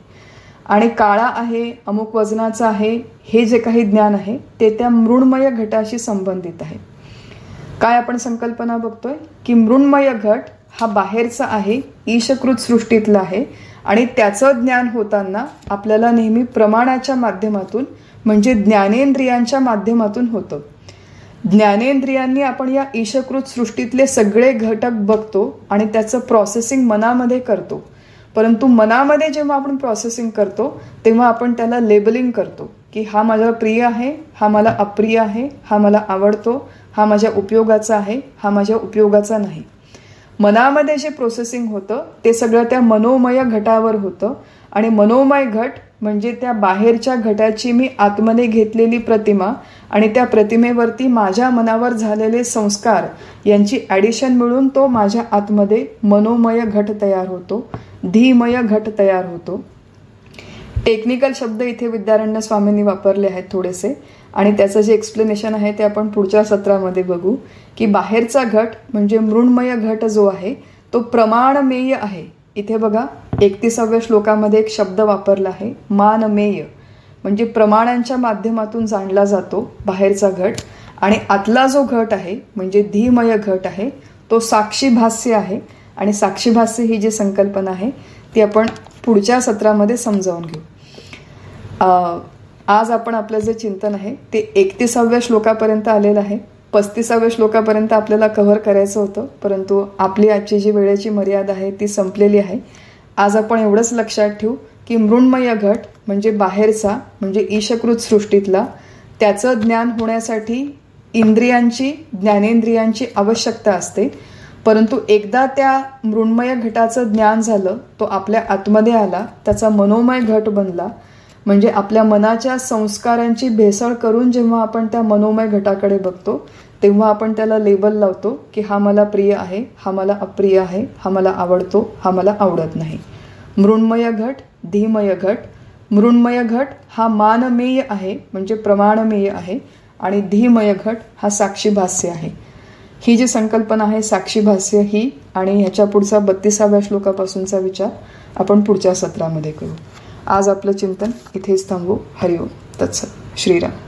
आणि काळा आहे, अमुक वजनाचा आहे, हे जे काही ज्ञान आहे ते त्या मृण्मय घटाशी संबंधित आहे. काय आपण संकल्पना बघतोय की मृण्मय घट हा बाहेरचा आहे, ईशकृत सृष्टीतला आहे आणि त्याचं ज्ञान होताना आपल्याला नेहमी प्रमाणाच्या माध्यमातून म्हणजे ज्ञानेंद्रियांच्या माध्यमातून होतं. ज्ञानेंद्रियांनी आपण या ईशकृत सृष्टीतले सगळे घटक बघतो आणि त्याचं प्रोसेसिंग मनामध्ये करतो. परंतु मनामध्ये जेव्हा आपण प्रोसेसिंग करतो तेव्हा आपण त्याला लेबलिंग करतो की हा माझा प्रिय आहे, हा मला अप्रिय आहे, हा मला आवडतो, हा माझ्या उपयोगाचा आहे, हा माझ्या उपयोगाचा नाही. मनामध्ये जे प्रोसेसिंग होतं ते सगळं त्या मनोमय घटावर होतं आणि मनोमय घट म्हणजे त्या बाहेरच्या घटाची मी आतमध्ये घेतलेली प्रतिमा आणि त्या प्रतिमेवरती माझ्या मनावर झालेले संस्कार यांची ॲडिशन मिळून तो माझ्या आतमध्ये मनोमय घट तयार होतो, धीमय घट तयार होतो. टेक्निकल शब्द इथे विद्यारण्य स्वामींनी वापरले आहेत थोडेसे आणि त्याचं जे एक्सप्लेनेशन आहे ते आपण पुढच्या सत्रामध्ये बघू की बाहेरचा घट म्हणजे मृण्मय घट जो आहे तो प्रमाणमेय आहे. इथे बघा 31व्या श्लोकामध्ये एक शब्द वापरला आहे मानमेय म्हणजे प्रमाणांच्या माध्यमातून जाणला जातो बाहेरचा घट. आणि आतला जो घट आहे म्हणजे धीमय घट आहे तो साक्षीभास्य आहे आणि साक्षीभास्य ही जी संकल्पना आहे ती आपण पुढच्या सत्रामध्ये समजावून घेऊ. आज आपण आपलं जे चिंतन आहे ते 31व्या श्लोकापर्यंत आलेलं आहे. 35व्या श्लोकापर्यंत आपल्याला कव्हर करायचं होतं परंतु आपली आजची जी वेळेची मर्यादा आहे ती संपलेली आहे. आज आपण एवढंच लक्षात ठेवू की मृण्मय घट म्हणजे बाहेरचा म्हणजे ईशकृत सृष्टीतला त्याचं ज्ञान होण्यासाठी इंद्रियांची ज्ञानेंद्रियांची आवश्यकता असते. परंतु एकदा त्या मृण्मय घटाचं ज्ञान झालं तो आपल्या आतमध्ये आला, त्याचा मनोमय घट बनला म्हणजे आपल्या मनाच्या संस्कारांची भेसळ करून जेव्हा आपण त्या मनोमय घटाकडे बघतो तेव्हा आपण त्याला लेबल लावतो की हा मला प्रिय आहे, हा मला अप्रिय आहे, हा मला आवडतो, हा मला आवडत नाही. मृण्मय घट, धीमय घट. मृण्मय घट हा मानमेय आहे म्हणजे प्रमाणमेय आहे आणि धीमय घट हा साक्षीभास्य आहे. ही जी संकल्पना आहे साक्षीभास्य ही आणि ह्याच्या पुढचा 32व्या श्लोकापासूनचा विचार आपण पुढच्या सत्रामध्ये करू. आज आपलं चिंतन इथेच थांबू. हरिओम तत्सत. श्रीराम.